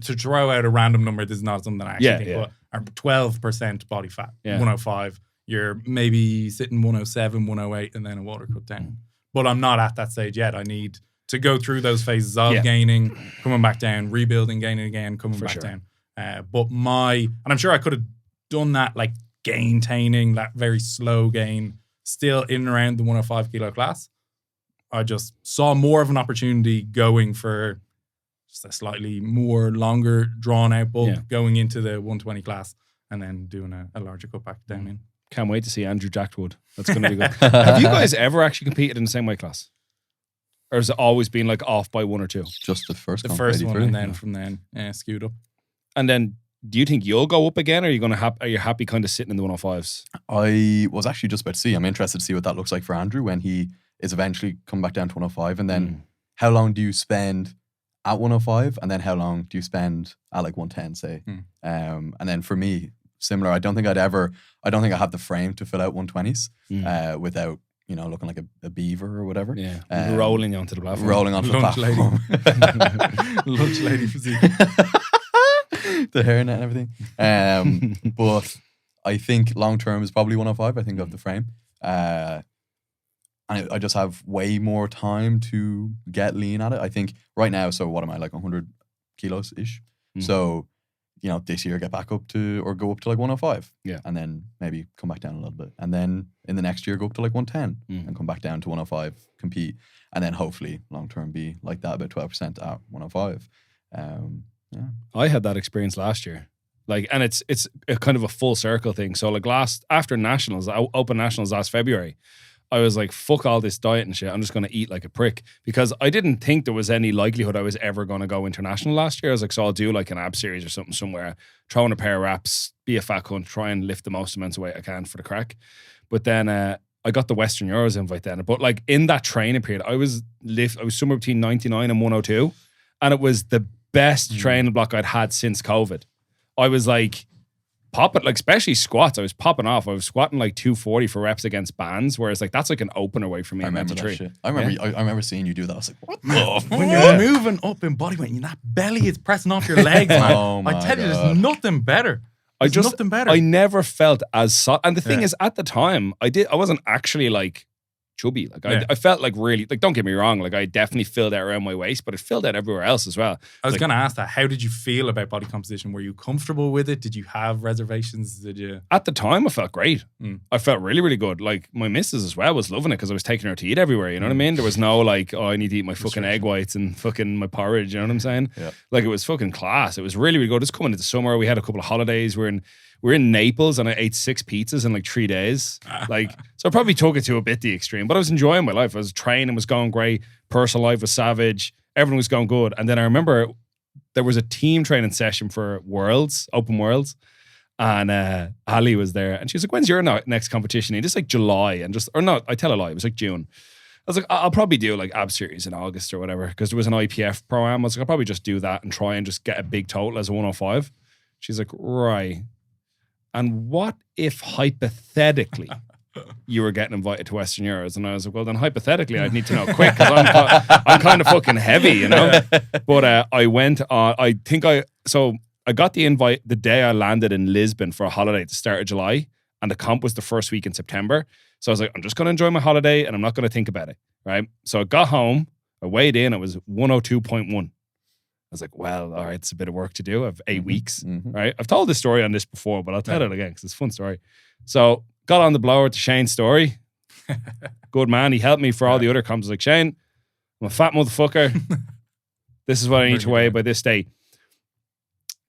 to throw out a random number, this is not something I actually think, but 12% body fat, 105. You're maybe sitting 107, 108, and then a water cut down. But I'm not at that stage yet. I need to go through those phases of gaining, coming back down, rebuilding, gaining again, coming back down. But and I'm sure I could have done that, like gaintaining, that very slow gain, still in and around the 105 kilo class. I just saw more of an opportunity going for just a slightly more longer drawn out bulk, going into the 120 class and then doing a larger cutback down in. Can't wait to see Andrew Blackwood. That's going to be good. Have you guys ever actually competed in the same weight class? Or has it always been like off by 1 or 2? Just the first one, and then from then skewed up. And then, do you think you'll go up again, or are you are you happy kind of sitting in the 105s? I was actually just about to see. I'm interested to see what that looks like for Andrew when he is eventually come back down to 105. And then how long do you spend at 105? And then how long do you spend at like 110, say? And then for me, similar. I don't think I have the frame to fill out 120s without, you know, looking like a beaver or whatever. Yeah. Rolling onto the platform. Lunch platform. Lunch lady physique. The hairnet and everything. But I think long term is probably 105. I think of the frame. And I just have way more time to get lean at it. I think right now, so what am I, like 100 kilos-ish? So, you know, this year get back up to, or go up to like 105. Yeah. And then maybe come back down a little bit. And then in the next year, go up to like 110 and come back down to 105, compete. And then hopefully long term be like that, about 12% at 105. I had that experience last year. Like, and it's a kind of a full circle thing. So like after nationals, open nationals last February, I was like, fuck all this diet and shit. I'm just going to eat like a prick, because I didn't think there was any likelihood I was ever going to go international last year. I was like, so I'll do like an ab series or something somewhere, throw in a pair of reps, be a fat cunt, try and lift the most amounts of weight I can for the crack. But then I got the Western Euros invite then. But like in that training period, I was somewhere between 99 and 102. And it was the best training block I'd had since COVID. I was like popping, like especially squats, I was popping off. I was squatting like 240 for reps against bands, whereas like that's like an opener weight for me. I remember that shit. I remember seeing you do that. I was like, what the When you're moving up in body weight and that belly is pressing off your legs, man. Oh my I tell you, God. there's nothing better. There's nothing better. I never felt as solid. And the thing is, at the time, I wasn't actually like chubby. Like I felt like really, like, don't get me wrong, like I definitely filled out around my waist, but it filled out everywhere else as well. I was going to ask that. How did you feel about body composition? Were you comfortable with it? Did you have reservations? Did you? At the time, I felt great. I felt really, really good. Like my missus as well was loving it because I was taking her to eat everywhere. You know what I mean? There was no like, oh, I need to eat my fucking egg whites and fucking my porridge. You know what I'm saying? Yeah. Like it was fucking class. It was really, really good. Just coming into summer, we had a couple of holidays. We're in Naples and I ate 6 pizzas in like 3 days. Like, so I probably took it to a bit the extreme, but I was enjoying my life. I was training, was going great. Personal life was savage. Everything was going good. And then I remember there was a team training session for Worlds, Open Worlds. And Ali was there and she was like, when's your next competition? And it's like July I tell a lie. It was like June. I was like, I'll probably do like ab series in August or whatever. Because there was an IPF pro-am. I was like, I'll probably just do that and try and just get a big total as a 105. She's like, right. And what if hypothetically you were getting invited to Western Euros? And I was like, well, then hypothetically, I'd need to know quick because I'm kind of fucking heavy, you know? But I went on, I got the invite the day I landed in Lisbon for a holiday at the start of July. And the comp was the first week in September. So I was like, I'm just going to enjoy my holiday and I'm not going to think about it, right? So I got home, I weighed in, it was 102.1. I was like, well, all right, it's a bit of work to do. I have 8 weeks, right? I've told this story on this before, but I'll tell it again because it's a fun story. So got on the blower to Shane's story. Good man. He helped me for all the other comps. I was like, Shane, I'm a fat motherfucker. This is what I need to weigh by this day.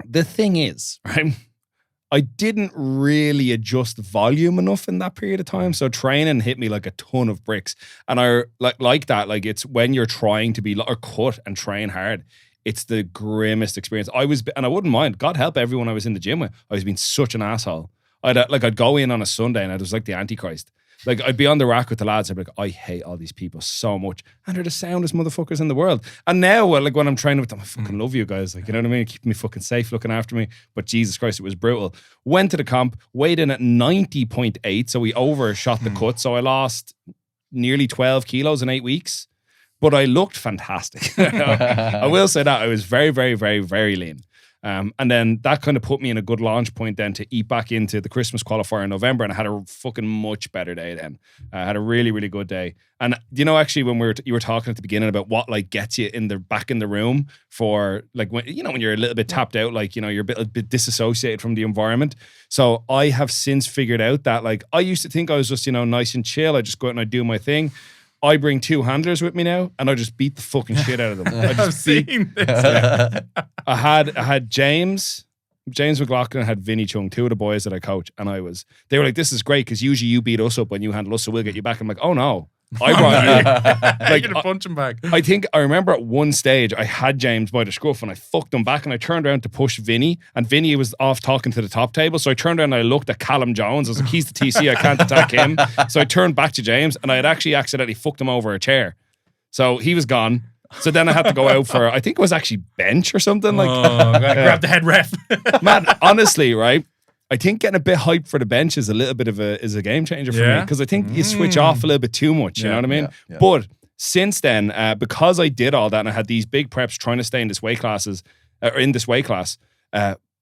The thing is, right, I didn't really adjust volume enough in that period of time. So training hit me like a ton of bricks. And I like that. Like it's when you're trying to be or cut and train hard. It's the grimmest experience. And I wouldn't mind. God help everyone I was in the gym with. I was being such an asshole. I'd go in on a Sunday and I was like the Antichrist. Like I'd be on the rack with the lads. I'd be like, I hate all these people so much, and they're the soundest motherfuckers in the world. And now, like when I'm training with them, I fucking love you guys. Like you know what I mean? Keeping me fucking safe, looking after me. But Jesus Christ, it was brutal. Went to the comp, weighed in at 90.8, so we overshot the cut. So I lost nearly 12 kilos in 8 weeks. But I looked fantastic. I will say that. I was very, very, very, very lean. And then that kind of put me in a good launch point then to eat back into the Christmas qualifier in November. And I had a fucking much better day then. I had a really, really good day. And you know, actually, when you were talking at the beginning about what like gets you back in the room for like when you're a little bit tapped out, like, you know, you're a bit disassociated from the environment. So I have since figured out that like I used to think I was just, you know, nice and chill. I just go out and I do my thing. I bring 2 handlers with me now, and I just beat the fucking shit out of them. I've seen this. I had James McLaughlin, I had Vinny Chung, 2 of the boys that I coach, and they were like, this is great because usually you beat us up when you handle us, so we'll get you back. I'm like, oh no. I brought you. Like, you're punching bag. I remember at one stage I had James by the scruff and I fucked him back and I turned around to push Vinny, and Vinny was off talking to the top table. So I turned around and I looked at Callum Jones. I was like, he's the TC, I can't attack him. So I turned back to James and I had actually accidentally fucked him over a chair. So he was gone. So then I had to go out for, I think it was actually bench or something. Like, grab the head ref. Man, honestly, right? I think getting a bit hyped for the bench is a little bit of a game changer for me, because I think you switch off a little bit too much. You know what I mean? Yeah. But since then, because I did all that and I had these big preps trying to stay in this weight class,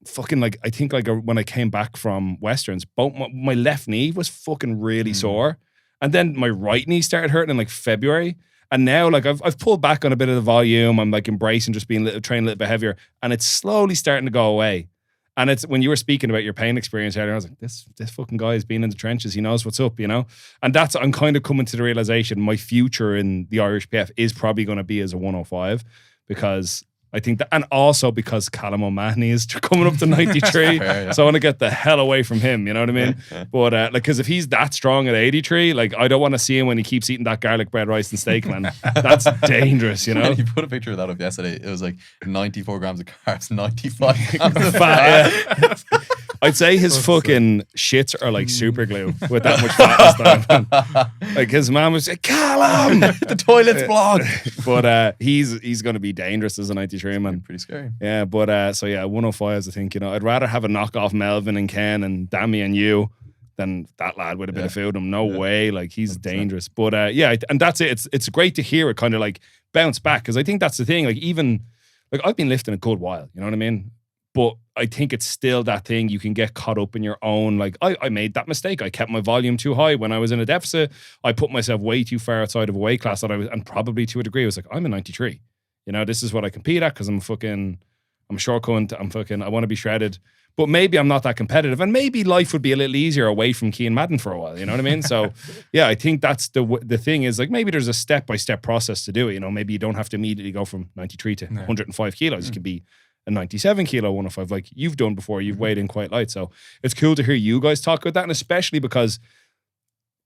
fucking like I think like when I came back from Westerns, both my left knee was fucking really sore, and then my right knee started hurting in like February. And now, like I've pulled back on a bit of the volume. I'm like embracing just being training a little bit heavier, and it's slowly starting to go away. And it's when you were speaking about your pain experience earlier, I was like, this fucking guy has been in the trenches. He knows what's up, you know? And I'm kind of coming to the realization my future in the Irish PF is probably going to be as a 105, because I think that, and also because Callum O'Mahony is coming up to 93. Fair, yeah. So I want to get the hell away from him, you know what I mean? But like, because if he's that strong at 83, like I don't want to see him when he keeps eating that garlic bread, rice and steak, man. That's dangerous, you know? You put a picture of that up yesterday. It was like 94 grams of carbs, 95 grams of fat. Yeah. I'd say his fucking shits are like super glue with that much fatness down. Like his mom was like, Callum, The toilet's blocked. but he's going to be dangerous as a 93 man. Pretty scary. Yeah, but so yeah, 105s. I think I'd rather have a knockoff Melvin and Ken and Dammy and you than that lad with a bit of food. No way, like he's 100%. Dangerous. But yeah, and that's it. It's great to hear it kind of like bounce back because I think that's the thing. Like even like I've been lifting a good while. You know what I mean? But I think it's still that thing you can get caught up in your own. Like I made that mistake. I kept my volume too high when I was in a deficit. I put myself way too far outside of a weight class that I was, and probably to a degree, I was like, I'm a 93. This is what I compete at because I'm a short cunt. I want to be shredded. But maybe I'm not that competitive, and maybe life would be a little easier away from Keane Madden for a while. You know what I mean? So, yeah, I think that's the thing is like maybe there's a step-by-step process to do it. Maybe you don't have to immediately go from 93 to 105 kilos. You could be a 97 kilo 105 like you've done before. You've weighed in quite light. So it's cool to hear you guys talk about that, and especially because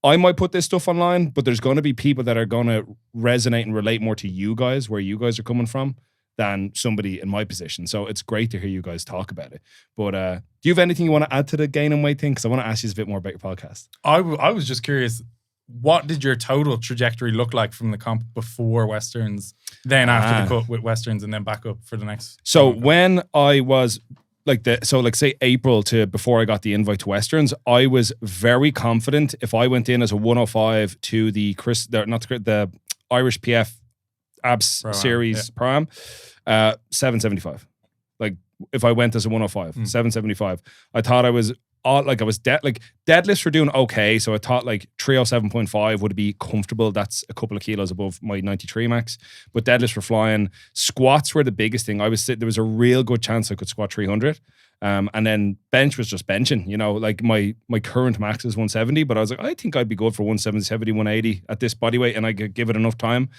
I might put this stuff online, but there's going to be people that are going to resonate and relate more to you guys, where you guys are coming from, than somebody in my position. So it's great to hear you guys talk about it. But do you have anything you want to add to the gain and weight thing? Because I want to ask you a bit more about your podcast. I was just curious, what did your total trajectory look like from the comp before Westerns, then after the cut with Westerns, and then back up for the next? So when I was say April to before I got the invite to Westerns, I was very confident if I went in as a 105 to the Irish PF abs Pro-Am, series Pro-Am, 775. Like if I went as a 105, 775. I thought I was deadlifts were doing okay. So I thought like 307.5 would be comfortable. That's a couple of kilos above my 93 max. But deadlifts were flying. Squats were the biggest thing. There was a real good chance I could squat 300. And then bench was just benching, like my current max is 170, but I was like, I think I'd be good for 170, 180 at this body weight, and I could give it enough time.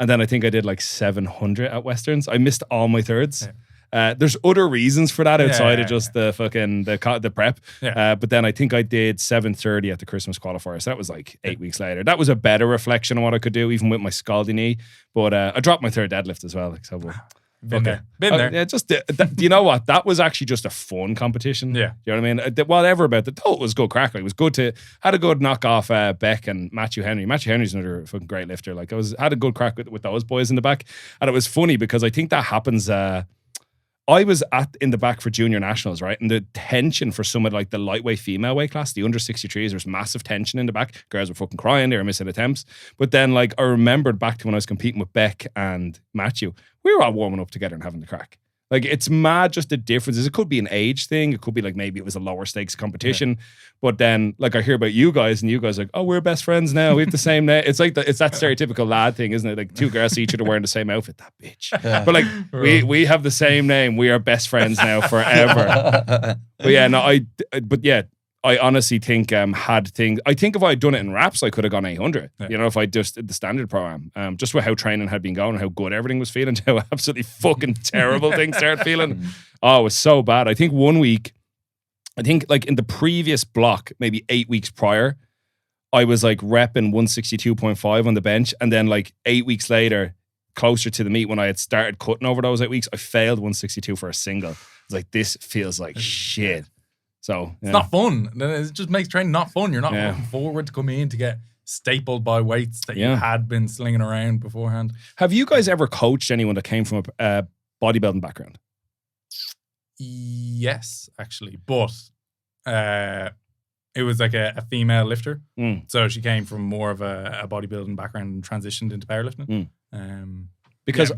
And then I think I did like 700 at Westerns. I missed all my thirds. There's other reasons for that outside of just the fucking the prep. But then I think I did 730 at the Christmas qualifier. So that was like 8 weeks later. That was a better reflection of what I could do, even with my scalding knee. But I dropped my third deadlift as well. Like, so Been there. Yeah, just do you know what? That was actually just a fun competition. Yeah, you know what I mean. Whatever about it, it was good crack. Like, it was good had a good knock off Beck and Matthew Henry. Matthew Henry's another fucking great lifter. Like had a good crack with those boys in the back, and it was funny because I think that happens. I was in the back for junior nationals, right? And the tension for some of like the lightweight female weight class, the under 63s, there was massive tension in the back. Girls were fucking crying, they were missing attempts. But then like I remembered back to when I was competing with Beck and Matthew, we were all warming up together and having the crack. Like it's mad just the differences. It could be an age thing. It could be like maybe it was a lower stakes competition. Yeah. But then like I hear about you guys and you guys are like, oh, we're best friends now. We have the same name. It's like it's that stereotypical lad thing, isn't it? Like two girls see each other wearing the same outfit. That bitch. Yeah. But like we have the same name. We are best friends now forever. But yeah, no, I honestly think I think if I had done it in wraps, I could have gone 800. Yeah. If I just did the standard Pro-Am, just with how training had been going, how good everything was feeling, how absolutely fucking terrible things started feeling. Oh, it was so bad. I think 1 week, like in the previous block, maybe 8 weeks prior, I was like repping 162.5 on the bench. And then like 8 weeks later, closer to the meet, when I had started cutting over those 8 weeks, I failed 162 for a single. I was like, this feels like shit. So it's not fun. It just makes training not fun. You're not looking forward to coming in to get stapled by weights that you had been slinging around beforehand. Have you guys ever coached anyone that came from a bodybuilding background? Yes, actually, but it was like a female lifter. So she came from more of a bodybuilding background and transitioned into powerlifting. Because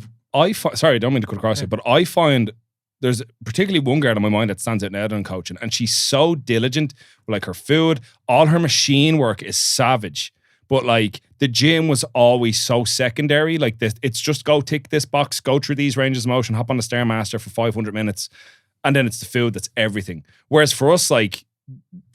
sorry, I don't mean to cut across it, but I find there's particularly one girl in my mind that stands out now that I'm coaching, and she's so diligent with like her food. All her machine work is savage, but like the gym was always so secondary. Like this, it's just go tick this box, go through these ranges of motion, hop on the Stairmaster for 500 minutes, and then it's the food that's everything. Whereas for us, like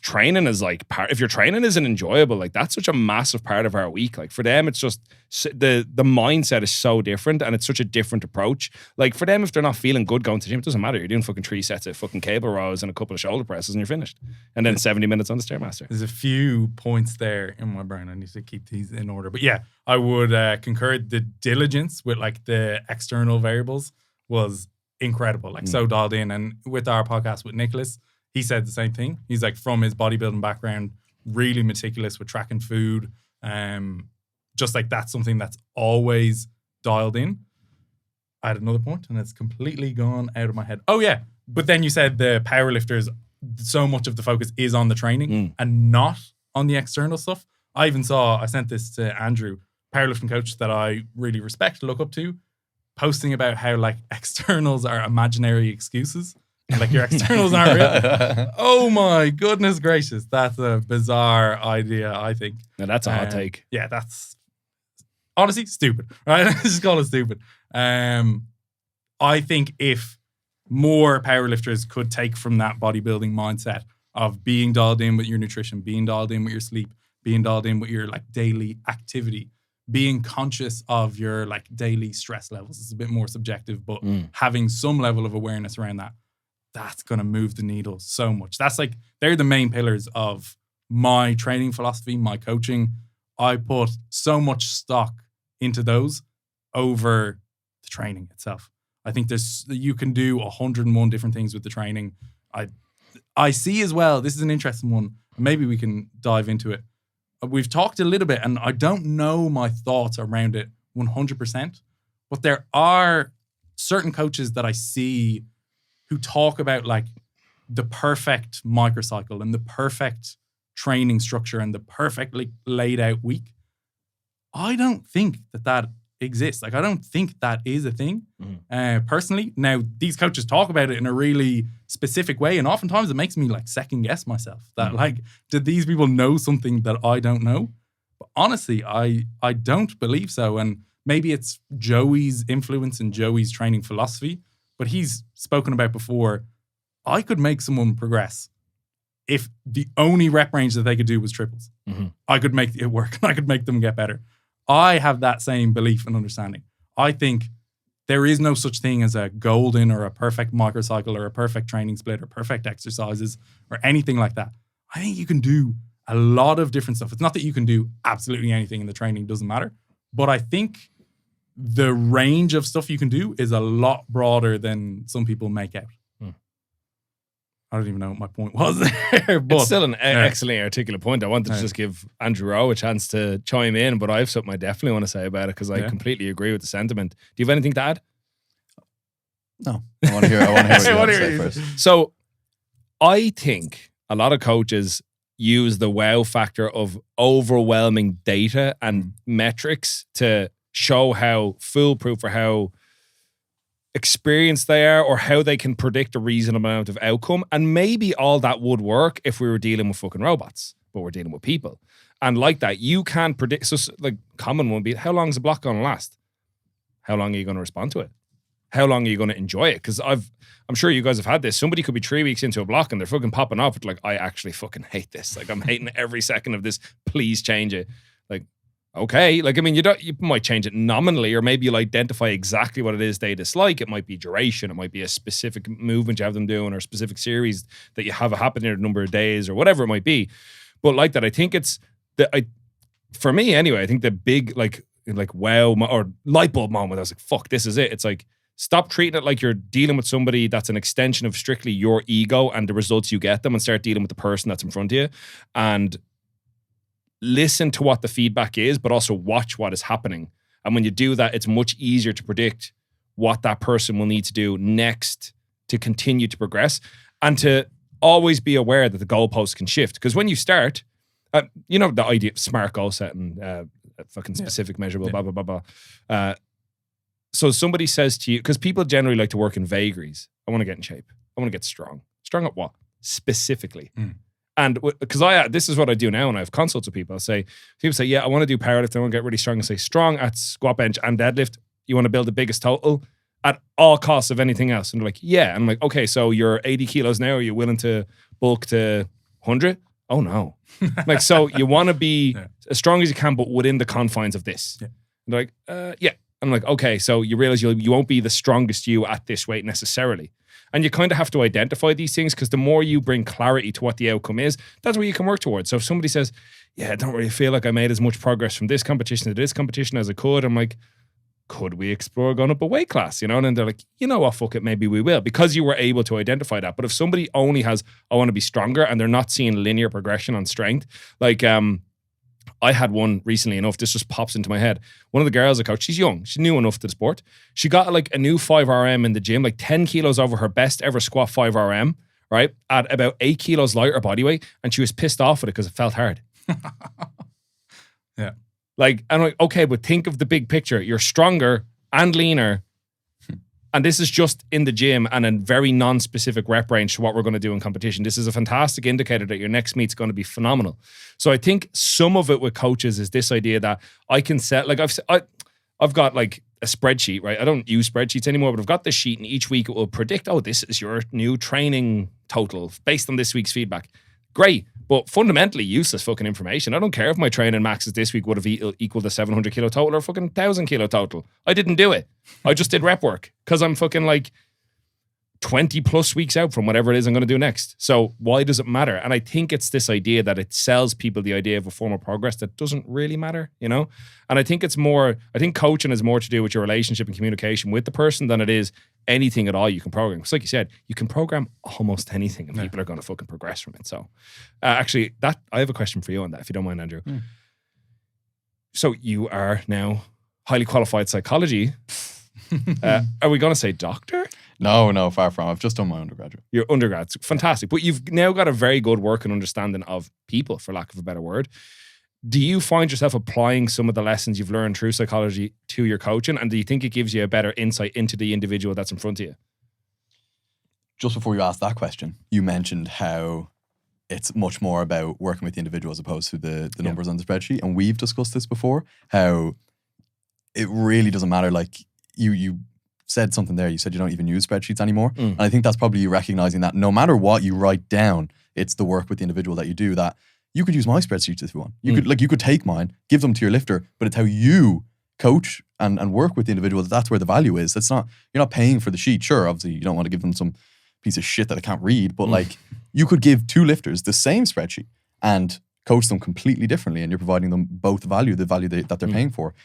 training is like if your training isn't enjoyable, like that's such a massive part of our week. Like for them, it's just the mindset is so different, and it's such a different approach. Like for them, if they're not feeling good going to the gym, it doesn't matter. You're doing fucking 3 sets of fucking cable rows and a couple of shoulder presses and you're finished. And then 70 minutes on the Stairmaster. There's a few points there in my brain. I need to keep these in order. But yeah, I would concur the diligence with like the external variables was incredible. Like so dialed in. And with our podcast with Nicholas, he said the same thing. He's like, from his bodybuilding background, really meticulous with tracking food. Just like that's something that's always dialed in. I had another point and it's completely gone out of my head. Oh yeah. But then you said the powerlifters, so much of the focus is on the training and not on the external stuff. I sent this to Andrew, powerlifting coach that I really respect, look up to, posting about how like externals are imaginary excuses. Like your externals aren't real. Oh my goodness gracious. That's a bizarre idea, I think. Now that's a hot take. Yeah, that's honestly stupid. Right? Let's just call it stupid. I think if more powerlifters could take from that bodybuilding mindset of being dialed in with your nutrition, being dialed in with your sleep, being dialed in with your like daily activity, being conscious of your like daily stress levels. It's a bit more subjective, but having some level of awareness around that, that's going to move the needle so much. That's like, they're the main pillars of my training philosophy, my coaching. I put so much stock into those over the training itself. I think you can do 101 different things with the training. I see as well, this is an interesting one. Maybe we can dive into it. We've talked a little bit, and I don't know my thoughts around it 100%, but there are certain coaches that I see who talk about like the perfect microcycle and the perfect training structure and the perfectly laid out week. I don't think that exists. Like, I don't think that is a thing, personally. Now, these coaches talk about it in a really specific way, and oftentimes it makes me like second guess myself that like, did these people know something that I don't know? But honestly, I don't believe so. And maybe it's Joey's influence and Joey's training philosophy, but he's spoken about before, I could make someone progress if the only rep range that they could do was triples. I could make it work. I could make them get better. I have that same belief and understanding. I think there is no such thing as a golden or a perfect microcycle or a perfect training split or perfect exercises or anything like that. I think you can do a lot of different stuff. It's not that you can do absolutely anything in the training, doesn't matter. But I think the range of stuff you can do is a lot broader than some people make out. I don't even know what my point was there. But it's still an excellent articulate point. I wanted to just give Andrew Rowe a chance to chime in, but I have something I definitely want to say about it because I completely agree with the sentiment. Do you have anything to add? No. I want to hear what you want to say first. So I think a lot of coaches use the wow factor of overwhelming data and metrics to show how foolproof or how experienced they are or how they can predict a reasonable amount of outcome. And maybe all that would work if we were dealing with fucking robots, but we're dealing with people. And like that, you can't predict. So like common one be, how long is a block going to last? How long are you going to respond to it? How long are you going to enjoy it? Because I'm sure you guys have had this. Somebody could be 3 weeks into a block and they're fucking popping off. It's like, I actually fucking hate this. Like, I'm hating every second of this. Please change it. Like, okay. Like, I mean, you might change it nominally, or maybe you'll identify exactly what it is they dislike. It might be duration. It might be a specific movement you have them doing or a specific series that you have happen in a number of days or whatever it might be. But like that, I think it's for me anyway, I think the big like wow or light bulb moment, I was like, fuck, this is it. It's like, stop treating it like you're dealing with somebody that's an extension of strictly your ego and the results you get them, and start dealing with the person that's in front of you and listen to what the feedback is, but also watch what is happening. And when you do that, it's much easier to predict what that person will need to do next to continue to progress, and to always be aware that the goalposts can shift. Because when you start, you know, the idea of smart goal setting, fucking specific, measurable, blah, blah, blah, blah. So somebody says to you, because people generally like to work in vagaries. I want to get in shape. I want to get strong. Strong at what? Specifically. And because this is what I do now when I have consults with people. People say, yeah, I want to do powerlifting. I want to get really strong. I say, strong at squat, bench, and deadlift. You want to build the biggest total at all costs of anything else. And they're like, yeah. And I'm like, okay, so you're 80 kilos now. Are you willing to bulk to 100? Oh, no. Like, so you want to be as strong as you can, but within the confines of this. Yeah. And they're like, yeah. I'm like, okay, so you realize you won't be the strongest you at this weight necessarily. And you kind of have to identify these things, because the more you bring clarity to what the outcome is, that's what you can work towards. So if somebody says, yeah, I don't really feel like I made as much progress from this competition to this competition as I could, I'm like, could we explore going up a weight class? And then they're like, you know what, fuck it, maybe we will, because you were able to identify that. But if somebody only has, I want to be stronger, and they're not seeing linear progression on strength, like I had one recently enough, this just pops into my head. One of the girls I coached, she's young, she's new enough to the sport. She got like a new 5RM in the gym, like 10 kilos over her best ever squat 5RM, right? At about 8 kilos lighter body weight. And she was pissed off with it because it felt hard. Yeah. Like, I'm like, okay, but think of the big picture. You're stronger and leaner. And this is just in the gym and a very non-specific rep range to what we're going to do in competition. This is a fantastic indicator that your next meet's going to be phenomenal. So I think some of it with coaches is this idea that I can set, like I've got like a spreadsheet, right? I don't use spreadsheets anymore, but I've got this sheet, and each week it will predict, oh, this is your new training total based on this week's feedback. Great. But fundamentally useless fucking information. I don't care if my training maxes this week would have equaled a 700 kilo total or fucking 1,000 kilo total. I didn't do it. I just did rep work because I'm fucking like 20 plus weeks out from whatever it is I'm going to do next. So why does it matter? And I think it's this idea that it sells people the idea of a form of progress that doesn't really matter, And I think I think coaching is more to do with your relationship and communication with the person than it is anything at all you can program. Because like you said, you can program almost anything and people are going to fucking progress from it. So actually, I have a question for you on that, if you don't mind, Andrew. So you are now highly qualified psychology. Are we going to say doctor? No, far from. I've just done my undergraduate. Your undergrad's fantastic. But you've now got a very good working understanding of people, for lack of a better word. Do you find yourself applying some of the lessons you've learned through psychology to your coaching? And do you think it gives you a better insight into the individual that's in front of you? Just before you asked that question, you mentioned how it's much more about working with the individual as opposed to the numbers on the spreadsheet. And we've discussed this before, how it really doesn't matter. Like you said something there. You said you don't even use spreadsheets anymore. And I think that's probably you recognizing that no matter what you write down, it's the work with the individual that you do. That you could use my spreadsheets if you want. You could take mine, give them to your lifter, but it's how you coach and work with the individual. That's where the value is. You're not paying for the sheet. Sure, obviously you don't want to give them some piece of shit that I can't read, but like you could give two lifters the same spreadsheet and coach them completely differently, and you're providing them both value, the value that they're paying for.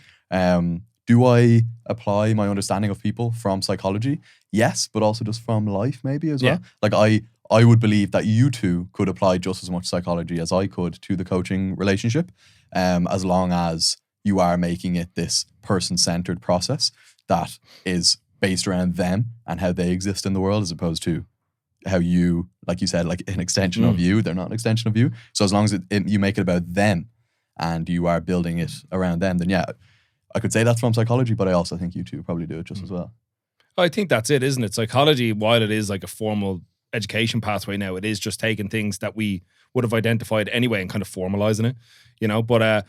Do I apply my understanding of people from psychology? Yes, but also just from life maybe as well. Like I would believe that you two could apply just as much psychology as I could to the coaching relationship, as long as you are making it this person-centered process that is based around them and how they exist in the world, as opposed to how you, like you said, like an extension of you. They're not an extension of you. So as long as you make it about them and you are building it around them, then yeah, I could say that's from psychology, but I also think you two probably do it just as well. I think that's it, isn't it? Psychology, while it is like a formal education pathway now, it is just taking things that we would have identified anyway and kind of formalizing it, But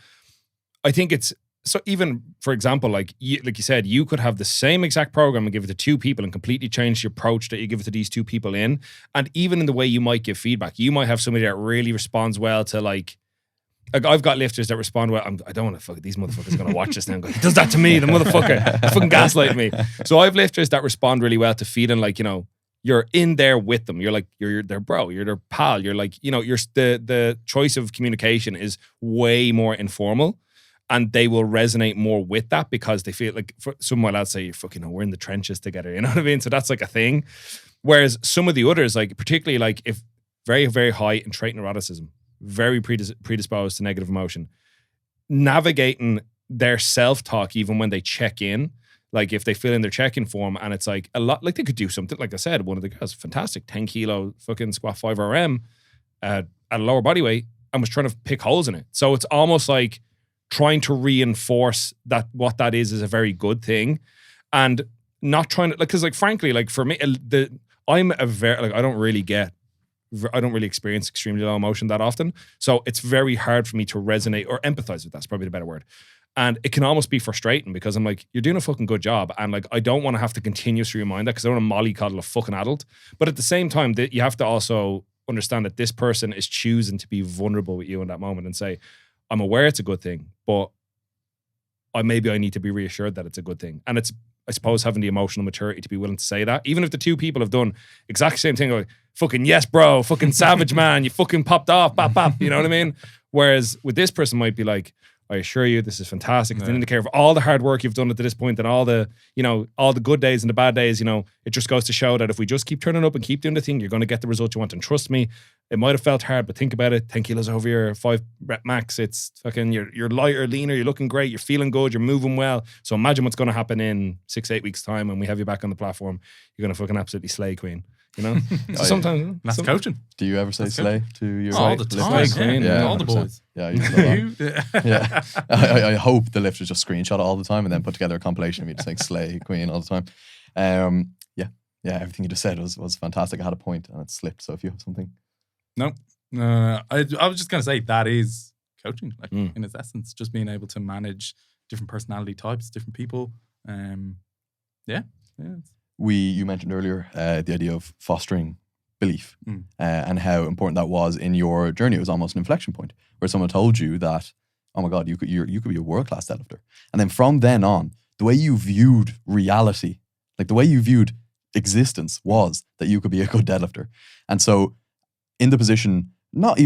I think it's, so even, for example, like you said, you could have the same exact program and give it to two people and completely change the approach that you give it to these two people in. And even in the way you might give feedback, you might have somebody that really responds well to like I've got lifters that respond well. I don't want to fuck it. These motherfuckers are going to watch this now and go, he does that to me, the motherfucker. He's fucking gaslighting me. So I have lifters that respond really well to feeding, like, you're in there with them. You're like, you're their bro, you're their pal. You're like, you're the choice of communication is way more informal, and they will resonate more with that because they feel like, for someone else say, fucking, we're in the trenches together. You know what I mean? So that's like a thing. Whereas some of the others, like particularly like if very, very high in trait neuroticism, very predisposed to negative emotion, navigating their self-talk even when they check in, like if they fill in their check-in form and it's like a lot, like they could do something, like I said, one of the guys, fantastic, 10 kilo fucking squat 5RM at a lower body weight and was trying to pick holes in it. So it's almost like trying to reinforce that what that is a very good thing, and not trying to, like, because like frankly, like for me, I'm a very, like I don't really experience extremely low emotion that often. So it's very hard for me to resonate or empathize with. That's probably the better word. And it can almost be frustrating because I'm like, you're doing a fucking good job. And like, I don't want to have to continuously remind that because I don't want to mollycoddle a fucking adult. But at the same time, you have to also understand that this person is choosing to be vulnerable with you in that moment and say, I'm aware it's a good thing, but I need to be reassured that it's a good thing. And it's, I suppose, having the emotional maturity to be willing to say that, even if the two people have done exact same thing, like, fucking yes, bro, fucking savage man, you fucking popped off, bap, bap, you know what I mean? Whereas with this person might be like, I assure you, this is fantastic. It's an indicator of all the hard work you've done up to this point and all the, all the good days and the bad days. It just goes to show that if we just keep turning up and keep doing the thing, you're going to get the result you want. And trust me, it might have felt hard, but think about it. 10 kilos over your 5 rep max. It's fucking, you're lighter, leaner, you're looking great, you're feeling good, you're moving well. So imagine what's going to happen in 6-8 weeks time when we have you back on the platform. You're going to fucking absolutely slay, queen. So sometimes that's coaching. Do you ever say slay to your all the time? Slay queen, all the boys. Yeah, you yeah. I hope the lifters just screenshot it all the time and then put together a compilation of me just saying slay queen all the time. Yeah, everything you just said was fantastic. I had a point and it slipped. So if you have something, no, I was just gonna say that is coaching, like in its essence, just being able to manage different personality types, different people. You mentioned earlier the idea of fostering belief and how important that was in your journey. It was almost an inflection point where someone told you that, oh my God, you could be a world-class deadlifter. And then from then on, the way you viewed reality, like the way you viewed existence was that you could be a good deadlifter. And so in the position, not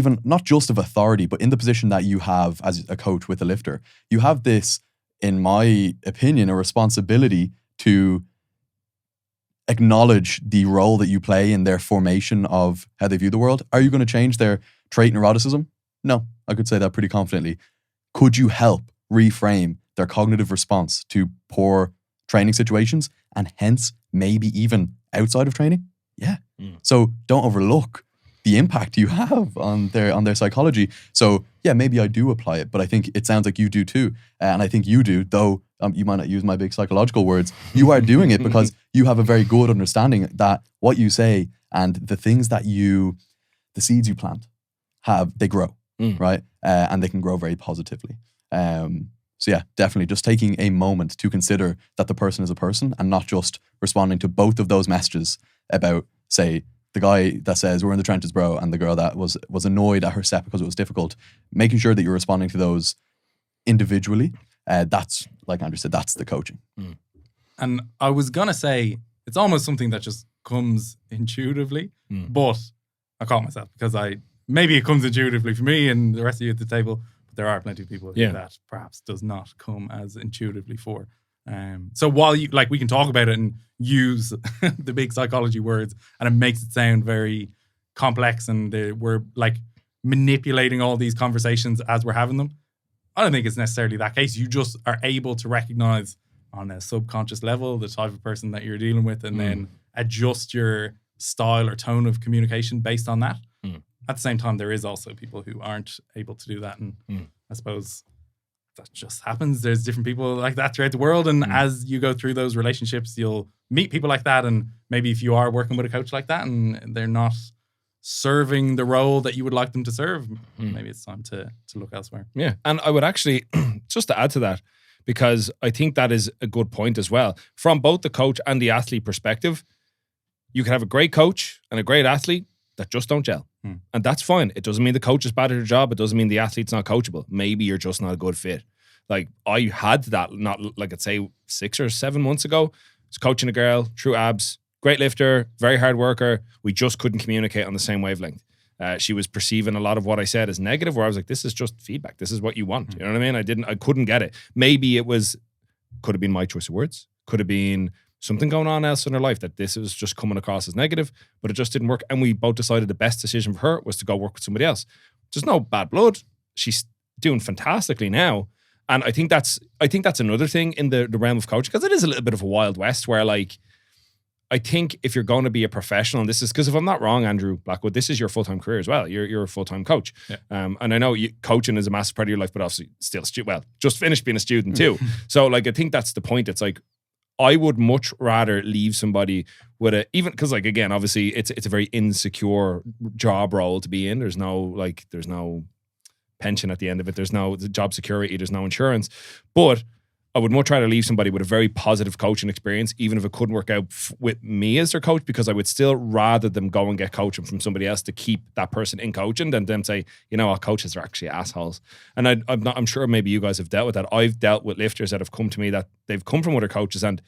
just of authority, but in the position that you have as a coach with a lifter, you have this, in my opinion, a responsibility to acknowledge the role that you play in their formation of how they view the world. Are you going to change their trait neuroticism? No, I could say that pretty confidently. Could you help reframe their cognitive response to poor training situations and hence maybe even outside of training? Yeah. So don't overlook the impact you have on their psychology. So yeah, maybe I do apply it, but I think it sounds like you do too. And I think you do, though you might not use my big psychological words. You are doing it because you have a very good understanding that what you say and the things that the seeds you plant they grow, right? And they can grow very positively. So yeah, definitely just taking a moment to consider that the person is a person and not just responding to both of those messages about, say, the guy that says we're in the trenches, bro, and the girl that was annoyed at her set because it was difficult. Making sure that you're responding to those individually. That's, like Andrew said, that's the coaching. And I was gonna say it's almost something that just comes intuitively, but I caught myself because maybe it comes intuitively for me and the rest of you at the table. But there are plenty of people that perhaps does not come as intuitively for. So while we can talk about it and use the big psychology words, and it makes it sound very complex, and we're like manipulating all these conversations as we're having them. I don't think it's necessarily that case. You just are able to recognize on a subconscious level the type of person that you're dealing with, and then adjust your style or tone of communication based on that. At the same time, there is also people who aren't able to do that, and I suppose that just happens. There's different people like that throughout the world, and as you go through those relationships, you'll meet people like that, and maybe if you are working with a coach like that and they're not serving the role that you would like them to serve, maybe it's time to look elsewhere. Yeah, and I would actually, just to add to that, because I think that is a good point as well, from both the coach and the athlete perspective, you can have a great coach and a great athlete that just don't gel. And that's fine. It doesn't mean the coach is bad at their job. It doesn't mean the athlete's not coachable. Maybe you're just not a good fit. Like I had that, not like I'd say 6 or 7 months ago. I was coaching a girl, true abs, great lifter, very hard worker. We just couldn't communicate on the same wavelength. She was perceiving a lot of what I said as negative, where I was like, this is just feedback. This is what you want. You know what I mean? I couldn't get it. Maybe could have been my choice of words. Could have been something going on else in her life that this was just coming across as negative, but it just didn't work. And we both decided the best decision for her was to go work with somebody else. There's no bad blood. She's doing fantastically now. And I think that's another thing in the realm of coaching, because it is a little bit of a wild west where I think if you're going to be a professional, and this is because if I'm not wrong, Andrew Blackwood, this is your full-time career as well. You're a full-time coach. Yeah. And I know coaching is a massive part of your life, but obviously still, just finished being a student too. So I think that's the point. It's like, I would much rather leave somebody with even because again, obviously it's a very insecure job role to be in. There's no pension at the end of it. There's no job security. There's no insurance. But I would much rather leave somebody with a very positive coaching experience, even if it couldn't work out with me as their coach, because I would still rather them go and get coaching from somebody else to keep that person in coaching than them say, our coaches are actually assholes. And I'm sure maybe you guys have dealt with that. I've dealt with lifters that have come to me that they've come from other coaches and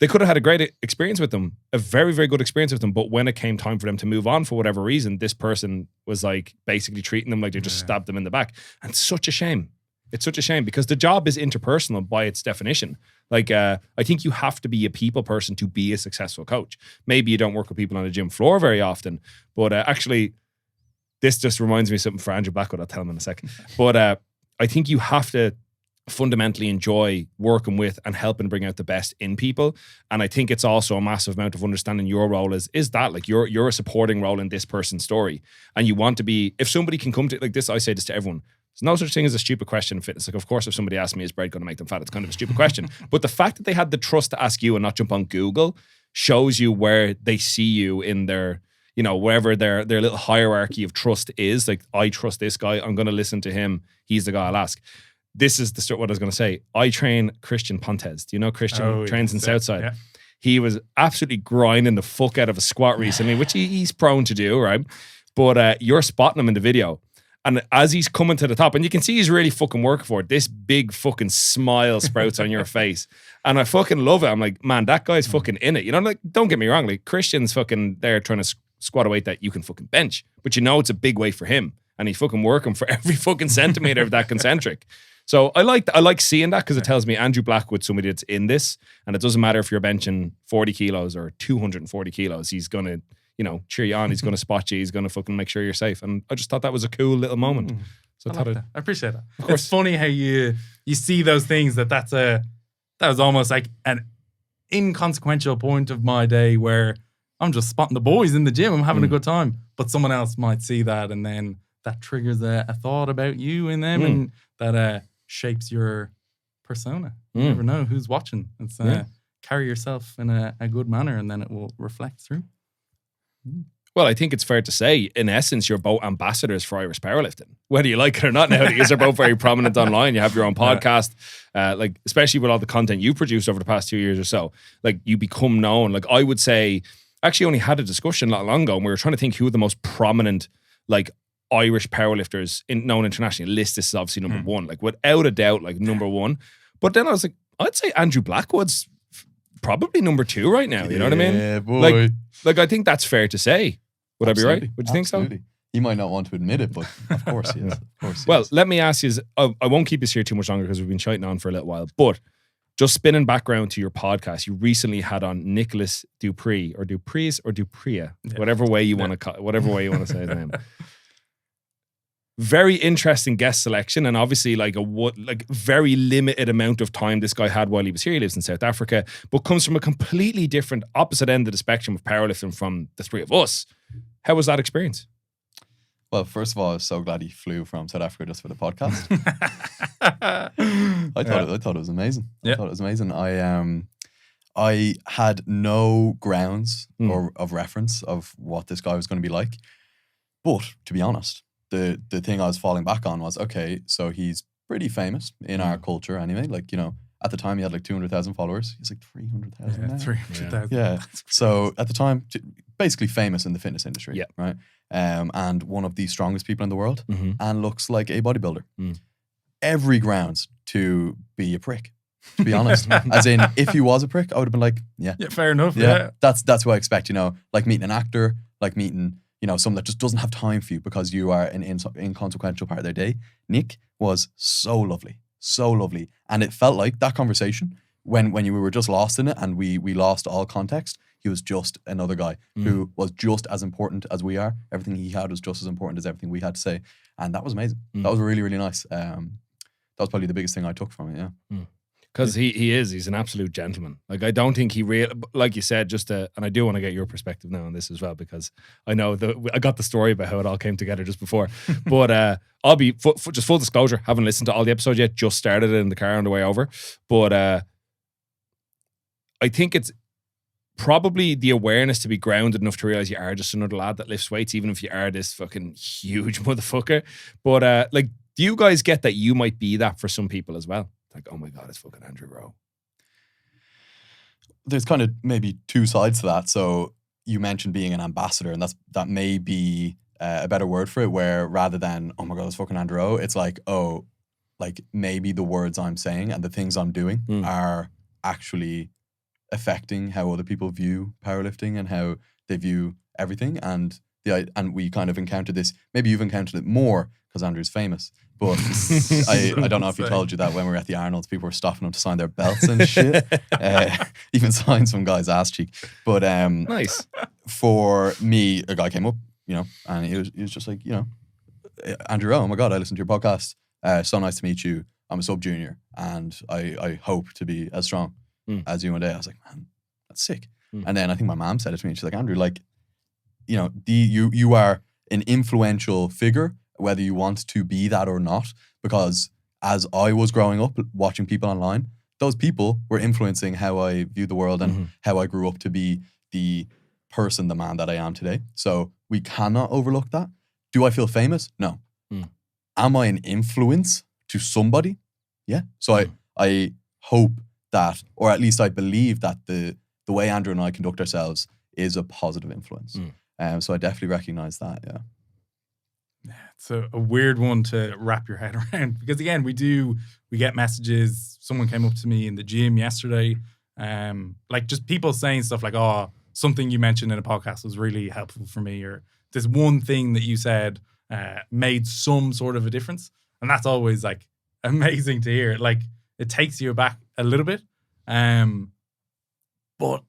they could have had a great experience with them, a very, very good experience with them. But when it came time for them to move on for whatever reason, this person was basically treating them like they just stabbed them in the back. And it's such a shame. It's such a shame because the job is interpersonal by its definition. Like, I think you have to be a people person to be a successful coach. Maybe you don't work with people on a gym floor very often, but actually, this just reminds me of something for Andrew Blackwood. I'll tell him in a second. But I think you have to fundamentally enjoy working with and helping bring out the best in people. And I think it's also a massive amount of understanding your role is that like you're a supporting role in this person's story. And you want to be, if somebody can come to like this, I say this to everyone. There's no such thing as a stupid question in fitness. Like, of course, if somebody asks me, is bread going to make them fat? It's kind of a stupid question. But the fact that they had the trust to ask you and not jump on Google shows you where they see you in their, you know, wherever their little hierarchy of trust is. Like, I trust this guy. I'm going to listen to him. He's the guy I'll ask. This is what I was going to say. I train Christian Pontes. Do you know Christian? Trains in Southside. Yeah. He was absolutely grinding the fuck out of a squat recently, which he's prone to do, right? But you're spotting him in the video. And as he's coming to the top, and you can see he's really fucking working for it, this big fucking smile sprouts on your face. And I fucking love it. I'm like, man, that guy's fucking in it. You know, like, don't get me wrong. Like, Christian's fucking there trying to squat a weight that you can fucking bench. But you know it's a big weight for him. And he's fucking working for every fucking centimeter of that concentric. So I like seeing that because it tells me Andrew Blackwood, somebody that's in this, and it doesn't matter if you're benching 40 kilos or 240 kilos, he's going to, you know, cheer you on. He's going to spot you. He's going to fucking make sure you're safe. And I just thought that was a cool little moment. So I appreciate that. It's funny how you see those things that was almost like an inconsequential point of my day where I'm just spotting the boys in the gym. I'm having a good time. But someone else might see that and then that triggers a thought about you in them and that shapes your persona. You never know who's watching. It's carry yourself in a good manner and then it will reflect through. Well, I think it's fair to say, in essence, you're both ambassadors for Irish powerlifting. Whether you like it or not nowadays, you're both very prominent online. You have your own podcast, like especially with all the content you produced over the past 2 years or so. Like, you become known. Like, I would say, actually only had a discussion not long ago and we were trying to think who are the most prominent, like, Irish powerlifters known internationally. List this is obviously number one, like without a doubt, like number one. But then I was like, I'd say Andrew Blackwood's probably number two right now. You know what I mean? Yeah, boy. Like I think that's fair to say. Would Absolutely. I be right? Would you think so? He might not want to admit it, but of course he is. Of course he well, is. let me ask you, I won't keep this here too much longer because we've been chatting on for a little while, but just spinning background to your podcast, you recently had on Nicholas Dupree or Dupree's or Duprea, whatever way you want to say his name. Very interesting guest selection, and obviously like very limited amount of time this guy had while he was here. He lives in South Africa, but comes from a completely different opposite end of the spectrum of powerlifting from the three of us. How was that experience? Well, first of all, I was so glad he flew from South Africa just for the podcast. I thought it was amazing. I thought it was amazing. I had no grounds or of reference of what this guy was going to be like, but to be honest, the thing I was falling back on was, okay, so he's pretty famous in our culture anyway. Like, you know, at the time he had like 200,000 followers. He's like 300,000 now. 300,000. Yeah. So at the time, basically famous in the fitness industry. Yeah. Right. And one of the strongest people in the world and looks like a bodybuilder. Every grounds to be a prick, to be honest. As in, if he was a prick, I would have been like, yeah, fair enough. Yeah. That's what I expect, you know, like meeting an actor, like meeting, you know, someone that just doesn't have time for you because you are an inconsequential part of their day. Nick was so lovely. And it felt like that conversation when we were just lost in it and we lost all context. He was just another guy who was just as important as we are. Everything he had was just as important as everything we had to say. And that was amazing. That was really, really nice. That was probably the biggest thing I took from it, yeah. Because he's an absolute gentleman. Like, I don't think he like you said, and I do want to get your perspective now on this as well, because I know I got the story about how it all came together just before. But I'll be, just full disclosure, haven't listened to all the episodes yet, just started it in the car on the way over. But I think it's probably the awareness to be grounded enough to realize you are just another lad that lifts weights, even if you are this fucking huge motherfucker. But like, do you guys get that you might be that for some people as well? Like, oh my God, it's fucking Andrew Rowe. There's kind of maybe two sides to that. So you mentioned being an ambassador, and that may be a better word for it, where rather than, oh my God, it's fucking Andrew Rowe, it's like, oh, like maybe the words I'm saying and the things I'm doing are actually affecting how other people view powerlifting and how they view everything. And and we kind of encountered this. Maybe you've encountered it more because Andrew's famous. But I don't know if he told you that when we were at the Arnold's, people were stopping him to sign their belts and shit. Even signed some guy's ass cheek. But Nice. for me, a guy came up, and he was just like, Andrew, oh my God, I listened to your podcast. So nice to meet you. I'm a sub junior and I hope to be as strong as you one day. I was like, man, that's sick. And then I think my mom said it to me. She's like, Andrew, like, you are an influential figure, whether you want to be that or not, because as I was growing up watching people online, those people were influencing how I view the world and how I grew up to be the man that I am today. So we cannot overlook that. Do I feel famous? No. Am I an influence to somebody? Yeah. So I hope that, or at least I believe that the way Andrew and I conduct ourselves is a positive influence. So I definitely recognize that. Yeah. It's a weird one to wrap your head around because again, we get messages. Someone came up to me in the gym yesterday, like just people saying stuff like, "Oh, something you mentioned in a podcast was really helpful for me," or "This one thing that you said made some sort of a difference," and that's always like amazing to hear. Like it takes you back a little bit, but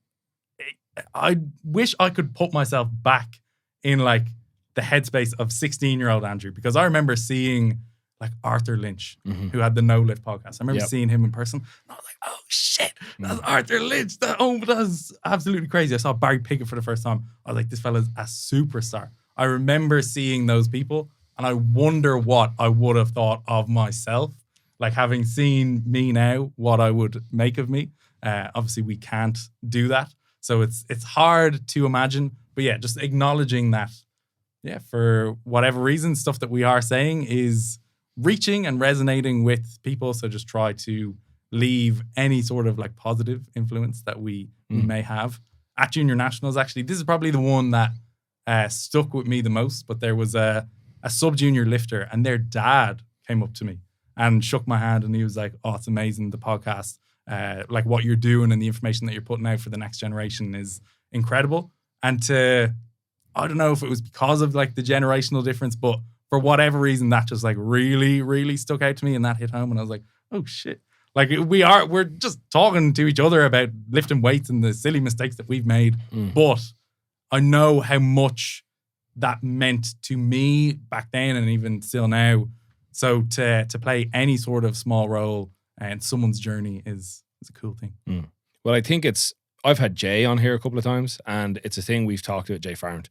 I wish I could put myself back in like the headspace of 16-year-old Andrew, because I remember seeing like Arthur Lynch, who had the No Lift podcast. I remember seeing him in person. And I was like, oh shit, that's Arthur Lynch. That was absolutely crazy. I saw Barry Pickett for the first time. I was like, this fella's a superstar. I remember seeing those people and I wonder what I would have thought of myself. Like having seen me now, what I would make of me. Obviously we can't do that. So it's hard to imagine. But yeah, just acknowledging that, yeah, for whatever reason, stuff that we are saying is reaching and resonating with people. So just try to leave any sort of like positive influence that we may have. At Junior Nationals, actually, this is probably the one that stuck with me the most. But there was a sub-junior lifter and their dad came up to me and shook my hand and he was like, oh, it's amazing, the podcast. Like what you're doing and the information that you're putting out for the next generation is incredible. And I don't know if it was because of like the generational difference, but for whatever reason, that just like really, really stuck out to me and that hit home. And I was like, oh shit. Like we're just talking to each other about lifting weights and the silly mistakes that we've made. But I know how much that meant to me back then and even still now. So to play any sort of small role in someone's journey is a cool thing. Well, I think I've had Jay on here a couple of times and it's a thing we've talked about, Jay Farrand.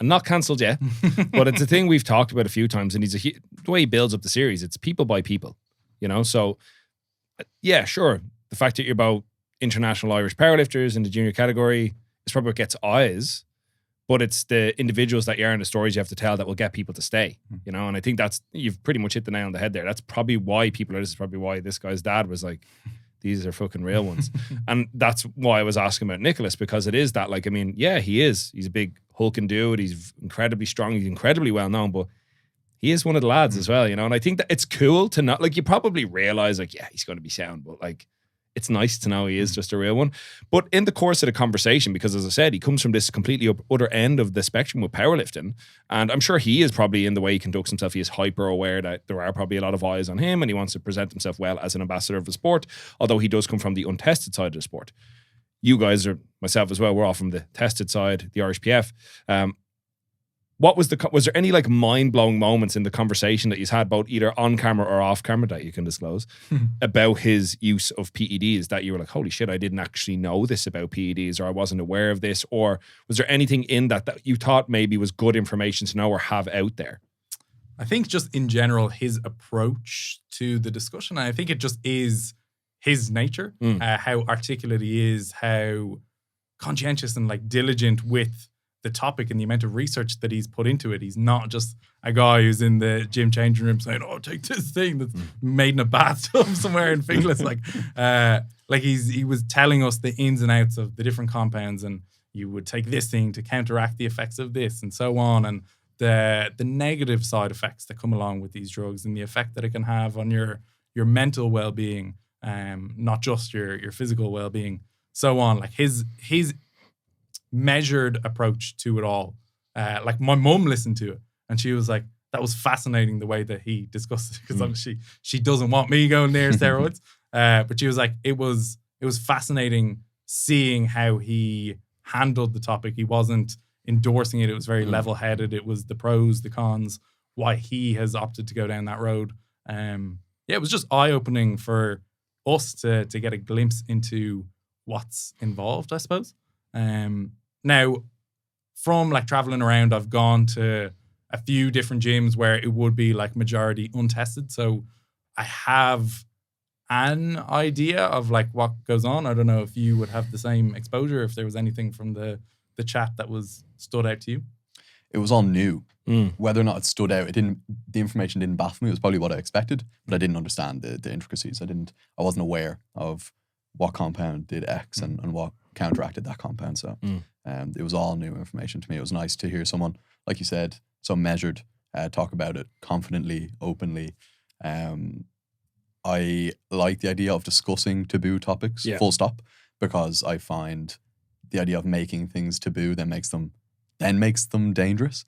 And not cancelled yet, but it's a thing we've talked about a few times and the way he builds up the series, it's people by people, So yeah, sure. The fact that you're about international Irish powerlifters in the junior category is probably what gets eyes, but it's the individuals that you are and the stories you have to tell that will get people to stay, And I think you've pretty much hit the nail on the head there. That's probably why this is probably why this guy's dad was like, these are fucking real ones. And that's why I was asking about Nicholas, because it is that, like, I mean, yeah, he is. He's a big hulking dude. He's incredibly strong. He's incredibly well known, but he is one of the lads as well, And I think that it's cool to not, like, you probably realize, like, yeah, he's going to be sound, but like, it's nice to know he is just a real one. But in the course of the conversation, because as I said, he comes from this completely other end of the spectrum with powerlifting. And I'm sure he is probably, in the way he conducts himself, he is hyper aware that there are probably a lot of eyes on him and he wants to present himself well as an ambassador of the sport, although he does come from the untested side of the sport. You guys are, myself as well, we're all from the tested side, the Irish PF. Was there any like mind-blowing moments in the conversation that he's had, both either on camera or off camera, that you can disclose about his use of PEDs, that you were like, holy shit, I didn't actually know this about PEDs, or I wasn't aware of this? Or was there anything in that you thought maybe was good information to know or have out there? I think just in general, his approach to the discussion, I think it just is his nature, how articulate he is, how conscientious and like diligent with the topic and the amount of research that he's put into it. He's not just a guy who's in the gym changing room saying, oh, take this thing that's made in a bathtub somewhere in Finglas. He was telling us the ins and outs of the different compounds, and you would take this thing to counteract the effects of this and so on. And the negative side effects that come along with these drugs and the effect that it can have on your mental well-being, not just your physical well-being, so on. Like his measured approach to it all Like my mum listened to it and she was like, that was fascinating the way that he discussed it, because obviously she doesn't want me going near steroids. But she was like, it was fascinating seeing how he handled the topic. He wasn't endorsing it. It was very level-headed. It was the pros, the cons, why he has opted to go down that road. It was just eye-opening for us to get a glimpse into what's involved, I suppose. Now, from like traveling around, I've gone to a few different gyms where it would be like majority untested. So I have an idea of like what goes on. I don't know if you would have the same exposure, if there was anything from the chat that stood out to you. It was all new. Whether or not it stood out, the information didn't baffle me. It was probably what I expected, but I didn't understand the intricacies. I wasn't aware of what compound did X and what counteracted that compound. So it was all new information to me. It was nice to hear someone, like you said, so measured, talk about it confidently, openly. I like the idea of discussing taboo topics, full stop, because I find the idea of making things taboo then makes them dangerous.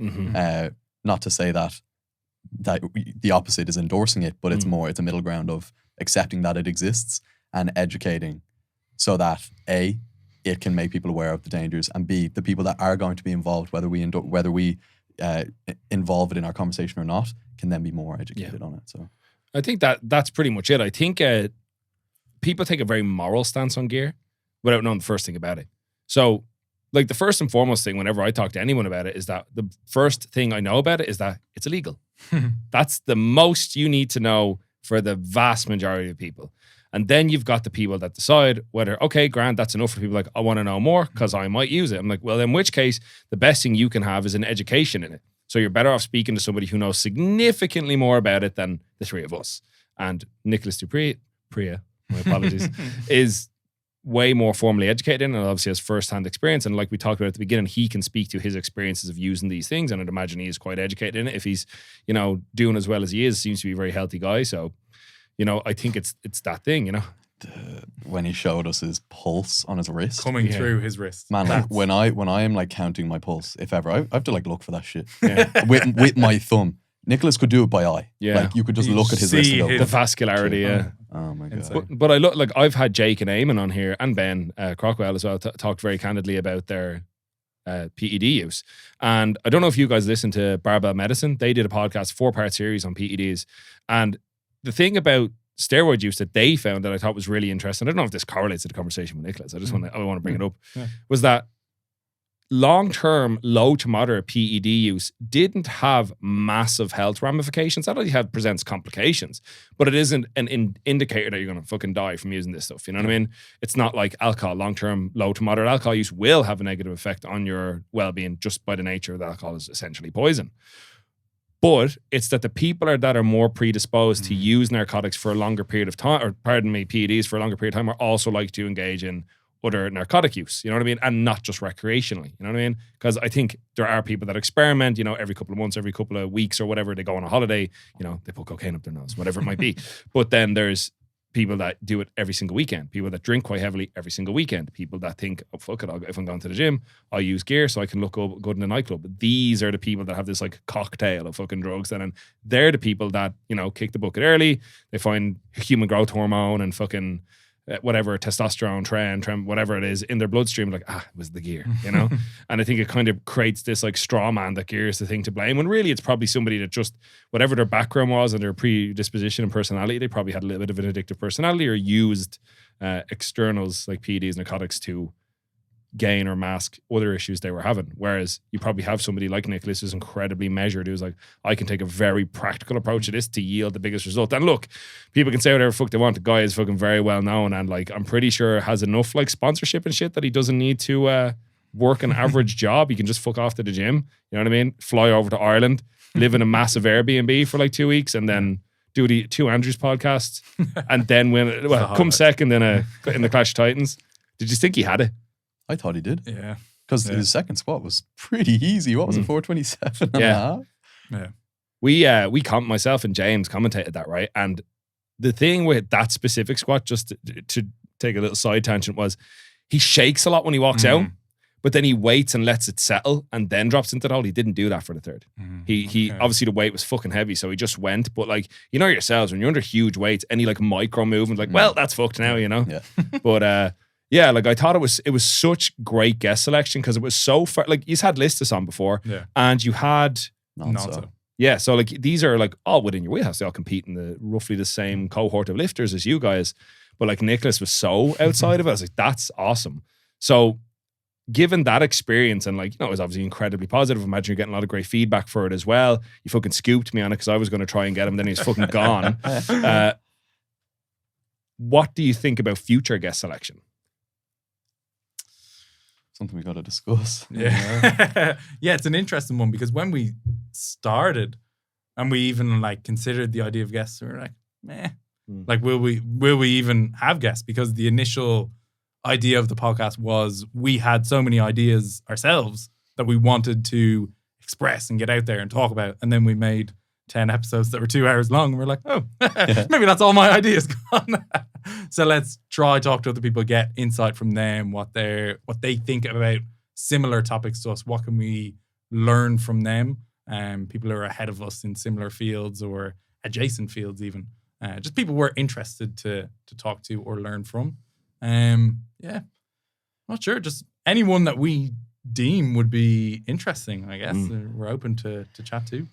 Not to say that the opposite is endorsing it, but it's a middle ground of accepting that it exists and educating so that A, it can make people aware of the dangers, and B, the people that are going to be involved, whether we involve it in our conversation or not, can then be more educated on it. So I think that's pretty much it. I think people take a very moral stance on gear without knowing the first thing about it. So like the first and foremost thing whenever I talk to anyone about it is that the first thing I know about it is that it's illegal. That's the most you need to know for the vast majority of people. And then you've got the people that decide whether, okay, Grant, that's enough for people like, I want to know more because I might use it. I'm like, well, in which case, the best thing you can have is an education in it. So you're better off speaking to somebody who knows significantly more about it than the three of us. And Nicholas Priya, my apologies, is way more formally educated and obviously has first-hand experience. And like we talked about at the beginning, he can speak to his experiences of using these things. And I'd imagine he is quite educated in it. If he's, doing as well as he is, seems to be a very healthy guy. So, I think it's that thing, when he showed us his pulse on his wrist, coming through his wrist, man. Like when I am like counting my pulse, if ever, I have to like look for that shit with my thumb. Nicholas could do it by eye. Yeah, like you could just look at his wrist and go, the vascularity. Yeah. Oh my god. But I look like I've had Jake and Eamon on here and Ben Crockwell as well talked very candidly about their PED use. And I don't know if you guys listen to Barbell Medicine. They did a podcast, 4-part series on PEDs. And the thing about steroid use that they found that I thought was really interesting, I don't know if this correlates to the conversation with Nicholas, I want to bring it up, was that long-term low to moderate PED use didn't have massive health ramifications. That only presents complications, but it isn't an indicator that you're going to fucking die from using this stuff. You know what I mean? It's not like alcohol. Long-term low to moderate alcohol use will have a negative effect on your well-being just by the nature that alcohol is essentially poison. But it's that the people that are more predisposed to use narcotics for a longer period of time, or PEDs for a longer period of time, are also like to engage in other narcotic use, you know what I mean? And not just recreationally, you know what I mean? Because I think there are people that experiment, every couple of months, every couple of weeks or whatever, they go on a holiday, they put cocaine up their nose, whatever it might be. But then there's people that do it every single weekend, people that drink quite heavily every single weekend, people that think, oh, fuck it, if I'm going to the gym, I'll use gear so I can look good in the nightclub. These are the people that have this like cocktail of fucking drugs. And they're the people that, kick the bucket early. They find human growth hormone and fucking whatever, testosterone, tren, whatever it is in their bloodstream, like, it was the gear, And I think it kind of creates this like straw man that gear is the thing to blame, when really it's probably somebody that just, whatever their background was and their predisposition and personality, they probably had a little bit of an addictive personality or used externals like PEDs, narcotics to gain or mask other issues they were having. Whereas you probably have somebody like Nicholas who's incredibly measured, who's like, I can take a very practical approach to this to yield the biggest result. And look, people can say whatever fuck they want. The guy is fucking very well known and like I'm pretty sure has enough like sponsorship and shit that he doesn't need to work an average job. He can just fuck off to the gym. You know what I mean? Fly over to Ireland, live in a massive Airbnb for like 2 weeks and then do the 2 Andrews podcasts and then come second in the Clash of Titans. Did you think he had it? I thought he did. Yeah. Because his second squat was pretty easy. What was it, 427 and a half? Yeah. Myself and James commentated that, right? And the thing with that specific squat, just to take a little side tangent, was he shakes a lot when he walks out, but then he waits and lets it settle and then drops into the hole. He didn't do that for the third. He obviously the weight was fucking heavy, so he just went. But like, you know yourselves, when you're under huge weights, any like micro movement, like, well, that's fucked now, you know? Yeah. But yeah, like I thought it was such great guest selection because it was so far, like you had Listus on before and you had Not so. yeah, so like these are like all within your wheelhouse. They all compete in the roughly the same cohort of lifters as you guys. But like Nicholas was so outside of it. I was like, that's awesome. So given that experience and like, you know, it was obviously incredibly positive. I imagine you're getting a lot of great feedback for it as well. You fucking scooped me on it because I was going to try and get him, then he's fucking gone. What do you think about future guest selection? Something we got to discuss. Yeah. Yeah, it's an interesting one because when we started and we even like considered the idea of guests, we were like, meh. Like, will we even have guests? Because the initial idea of the podcast was we had so many ideas ourselves that we wanted to express and get out there and talk about. And then we made 10 episodes that were 2 hours long. And we're like, oh, maybe that's all my ideas gone. So let's talk to other people, get insight from them, what they think about similar topics to us. What can we learn from them? People who are ahead of us in similar fields or adjacent fields even. Just people we're interested to talk to or learn from. Yeah, not sure. Just anyone that we deem would be interesting, I guess. We're open to chat to.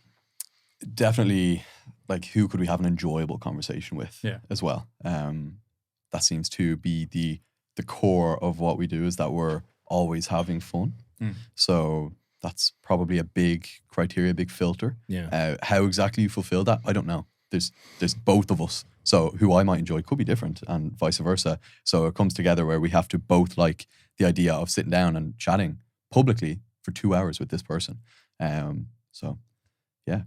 Definitely, like, who could we have an enjoyable conversation with as well? That seems to be the core of what we do, is that we're always having fun. So that's probably a big criteria, big filter. Yeah. How exactly you fulfill that, I don't know. There's both of us. So who I might enjoy could be different and vice versa. So it comes together where we have to both like the idea of sitting down and chatting publicly for 2 hours with this person. So yeah.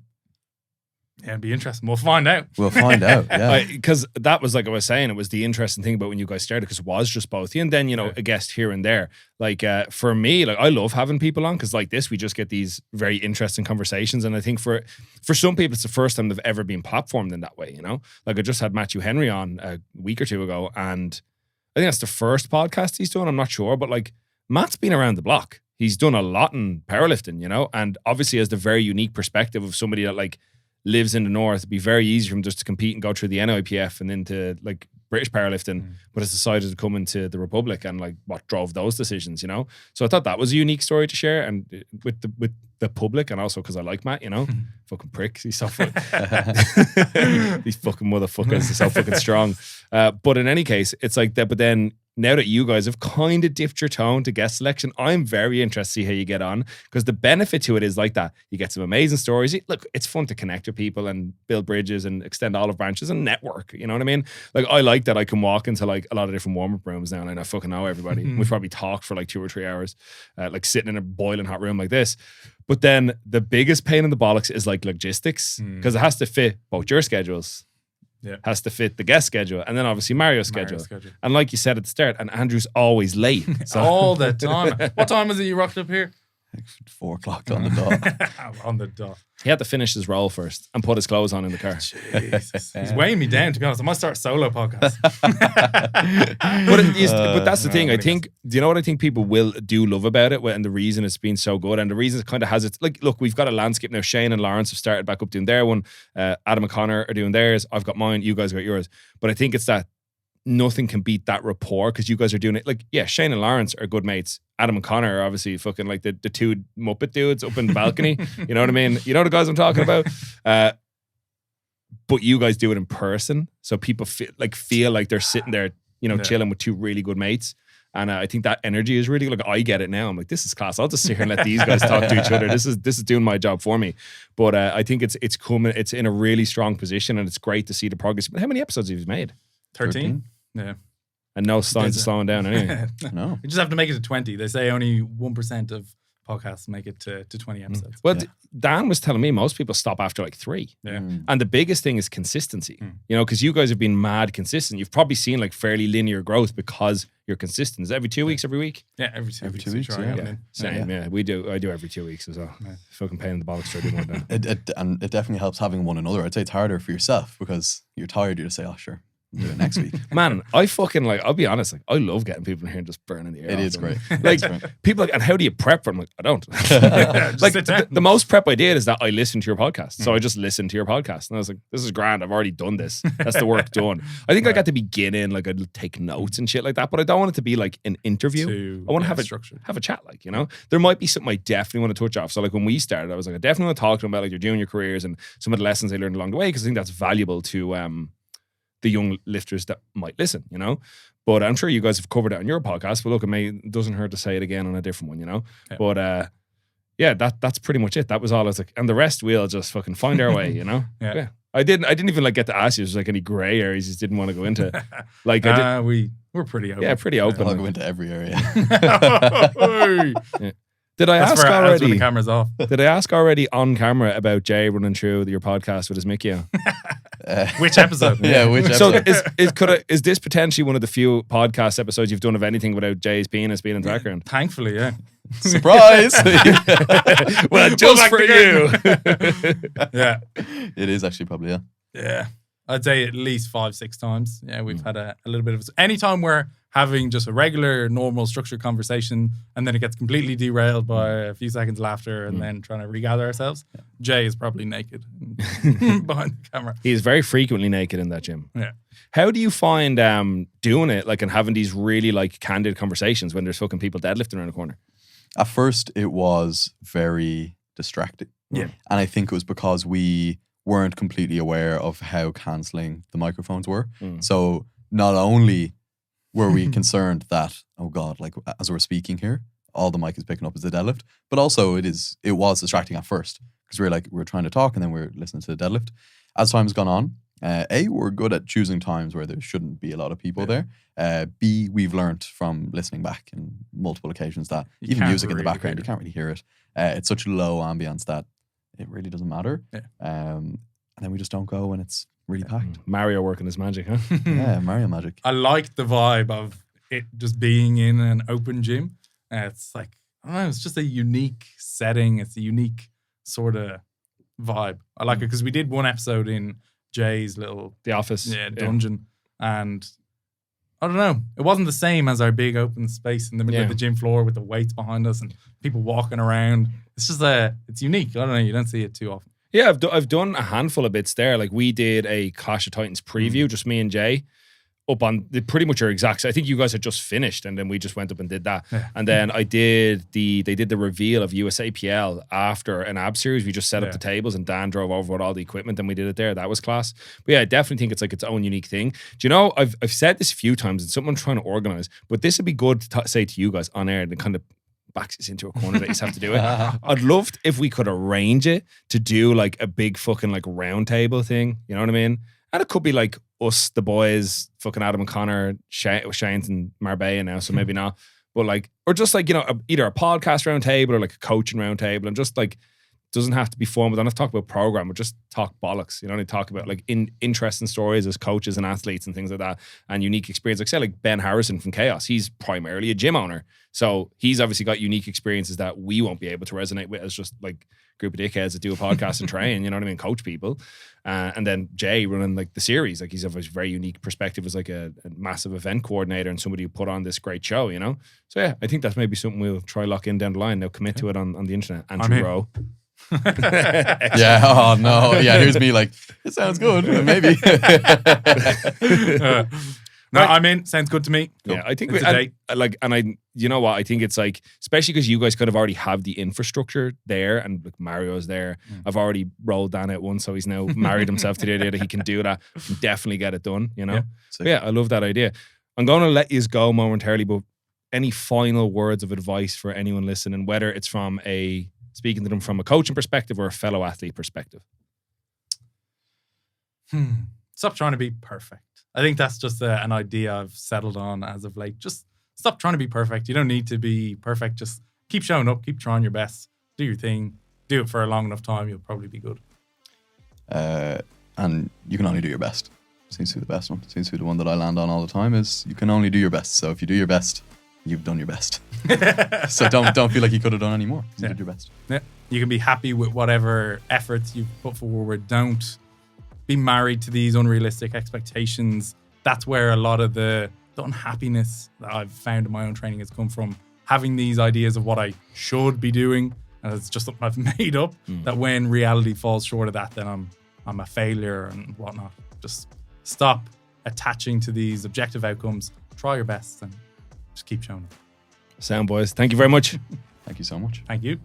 Yeah, it'd be interesting. We'll find out. We'll find out, yeah. Because that was, like I was saying, it was the interesting thing about when you guys started, because it was just both you and then, you know, a guest here and there. Like, for me, like, I love having people on because like this, we just get these very interesting conversations. And I think for some people, it's the first time they've ever been platformed in that way, you know? Like, I just had Matthew Henry on a week or two ago, and I think that's the first podcast he's done. I'm not sure, but like, Matt's been around the block. He's done a lot in powerlifting, you know? And obviously has the very unique perspective of somebody that like lives in the north. It'd be very easy for him just to compete and go through the NIPF and into like British powerlifting, but has decided to come into the Republic and like what drove those decisions, you know? So I thought that was a unique story to share, and with the public, and also because I like Matt, you know? Fucking pricks. He's so these fucking motherfuckers are so fucking strong. But in any case, it's like that. But then now that you guys have kind of dipped your toe into guest selection, I'm very interested to see how you get on, because the benefit to it is like that. You get some amazing stories. Look, it's fun to connect with people and build bridges and extend olive branches and network. You know what I mean? Like, I like that I can walk into like a lot of different warm-up rooms now and I fucking know everybody. We've probably talked for like 2 or 3 hours, like sitting in a boiling hot room like this. But then the biggest pain in the bollocks is like logistics, because it has to fit both your schedules. Yeah. Has to fit the guest schedule, and then obviously Mario's schedule. And like you said at the start, and Andrew's always late. So. All the time. What time was it you rocked up here? 4 o'clock on the dot. On the dot. He had to finish his roll first and put his clothes on in the car. Jesus. He's weighing me down, to be honest. I might start a solo podcast. But that's the thing. I think, do you know what I think people will do love about it? And the reason it's been so good, and the reason it kind of has its, like, look, we've got a landscape now. Shane and Lawrence have started back up doing their one. Adam and Connor are doing theirs. I've got mine. You guys got yours. But I think it's that nothing can beat that rapport, because you guys are doing it. Like, yeah, Shane and Lawrence are good mates. Adam and Connor are obviously fucking like the 2 Muppet dudes up in the balcony. You know what I mean? You know the guys I'm talking about? But you guys do it in person. So people feel like they're sitting there, you know, chilling with 2 really good mates. And I think that energy is really, like, I get it now. I'm like, this is class. I'll just sit here and let these guys talk to each other. This is doing my job for me. But I think it's coming. It's in a really strong position, and it's great to see the progress. But how many episodes have you made? 13? Yeah. And no signs of slowing down anyway. No. You just have to make it to 20. They say only 1% of podcasts make it to 20 episodes. Well, Dan was telling me most people stop after like 3. Yeah. And the biggest thing is consistency. You know, because you guys have been mad consistent. You've probably seen like fairly linear growth because you're consistent. Is it every 2 weeks, every week? Yeah, every 2 weeks. 2 weeks, yeah. Same, yeah. We do. I do every 2 weeks as well. Yeah. Fucking pain in the bollocks to do more than And it definitely helps having one another. I'd say it's harder for yourself because you're tired. You just say, oh, sure. Do it next week. Man, I fucking like, I'll be honest, like I love getting people in here and just burning the air. It off is them. great. Like It's great. people like, and how do you prep for them? Like, I don't. Just Like sit down. the most prep I did is that I listened to your podcast. So I just listened to your podcast and I was like, this is grand. I've already done this. That's the work done. I think like at the beginning, like I'd take notes and shit like that, but I don't want it to be like an interview. I want to have a chat, like, you know, there might be something I definitely want to touch off. So like when we started, I was like, I definitely want to talk to them about like their junior careers and some of the lessons they learned along the way, because I think that's valuable to the young lifters that might listen, you know. But I'm sure you guys have covered it on your podcast. But look, it doesn't hurt to say it again on a different one, you know. Yeah. But yeah, that's pretty much it. That was all I was like, and the rest we'll just fucking find our way, you know. Yeah. I didn't even like get to ask you. There's like any gray areas you just didn't want to go into. Like we're pretty open. Yeah, pretty open. I'll go into every area. Yeah. Did I ask That's already? when the camera's off. Did I ask already on camera about Jay running through your podcast with his Mickey on? Which episode? Yeah, which episode? So is this potentially one of the few podcast episodes you've done of anything without Jay's penis being in the background? Thankfully, yeah. Surprise! Well, just for you. Yeah. It is actually probably, yeah. Yeah. I'd say at least 5-6 times. Yeah, we've had a little bit of... Anytime we're having just a regular, normal, structured conversation and then it gets completely derailed by a few seconds laughter and then trying to regather ourselves, Jay is probably naked behind the camera. He is very frequently naked in that gym. Yeah. How do you find doing it, like, and having these really, like, candid conversations when there's fucking people deadlifting around the corner? At first, it was very distracting. Yeah. And I think it was because we weren't completely aware of how cancelling the microphones were. So not only were we concerned that, oh God, like as we're speaking here, all the mic is picking up is the deadlift, but also it was distracting at first because we're trying to talk and then we're listening to the deadlift. As time's gone on, we're good at choosing times where there shouldn't be a lot of people there. B, we've learned from listening back in multiple occasions that even music in the background, you can't really hear it. It's such low ambience that it really doesn't matter. Yeah. And then we just don't go when it's really packed. Mario working his magic, huh? Yeah, Mario magic. I like the vibe of it just being in an open gym. It's like, I don't know, it's just a unique setting. It's a unique sort of vibe. I like it because we did one episode in Jay's little... The office. Yeah, dungeon. And I don't know, it wasn't the same as our big open space in the middle of the gym floor with the weights behind us and people walking around. It's just it's unique. I don't know, you don't see it too often. Yeah, I've done a handful of bits there. Like we did a Clash of Titans preview, just me and Jay, up on pretty much your exact. I think you guys had just finished, and then we just went up and did that. Yeah. And then they did the reveal of USAPL after an ab series. We just set up the tables, and Dan drove over with all the equipment, and we did it there. That was class. But yeah, I definitely think it's like its own unique thing. Do you know? I've said this a few times, and someone trying to organize, but this would be good to say to you guys on air and kind of backs us into a corner that you just have to do it. I'd love if we could arrange it to do like a big fucking like round table thing. You know what I mean? And it could be like us, the boys, fucking Adam and Connor, Shane's and Marbella now, so maybe not. But like, or just like, you know, either a podcast round table or like a coaching round table, and just like, doesn't have to be fun. We don't have to talk about program, but just talk bollocks. You know, talk about like interesting stories as coaches and athletes and things like that, and unique experience. Like say, like Ben Harrison from Chaos, he's primarily a gym owner, so he's obviously got unique experiences that we won't be able to resonate with as just like group of dickheads that do a podcast and train. You know what I mean? Coach people, and then Jay running like the series. Like he's a very unique perspective as like a massive event coordinator and somebody who put on this great show. You know, so yeah, I think that's maybe something we'll try lock in down the line. Now commit to it on the internet. Andrew Rowe. Yeah. Oh no. Yeah. Here's me. Like it sounds good. Maybe. No, I'm in. Sounds good to me. Yeah, I think you know what? I think it's like, especially because you guys kind of already have the infrastructure there, and like Mario's there. I've already rolled down it once, so he's now married himself to the idea that he can do that and definitely get it done. You know. Yeah, I love that idea. I'm going to let you go momentarily, but any final words of advice for anyone listening, whether it's from speaking to them from a coaching perspective or a fellow athlete perspective? Stop trying to be perfect. I think that's just an idea I've settled on as of late. Just stop trying to be perfect. You don't need to be perfect. Just keep showing up, keep trying your best, do your thing, do it for a long enough time. You'll probably be good. And you can only do your best. Seems to be the best one. Seems to be the one that I land on all the time is you can only do your best. So if you do your best, you've done your best. So don't feel like you could have done any more. You did your best. Yeah. You can be happy with whatever efforts you've put forward. Don't be married to these unrealistic expectations. that's where a lot of the unhappiness that I've found in my own training has come from, having these ideas of what I should be doing, and it's just something I've made up. That when reality falls short of that, then I'm a failure and whatnot. Just stop attaching to these objective outcomes. Try your best and just keep showing it. Sound, boys. Thank you very much. Thank you so much. Thank you.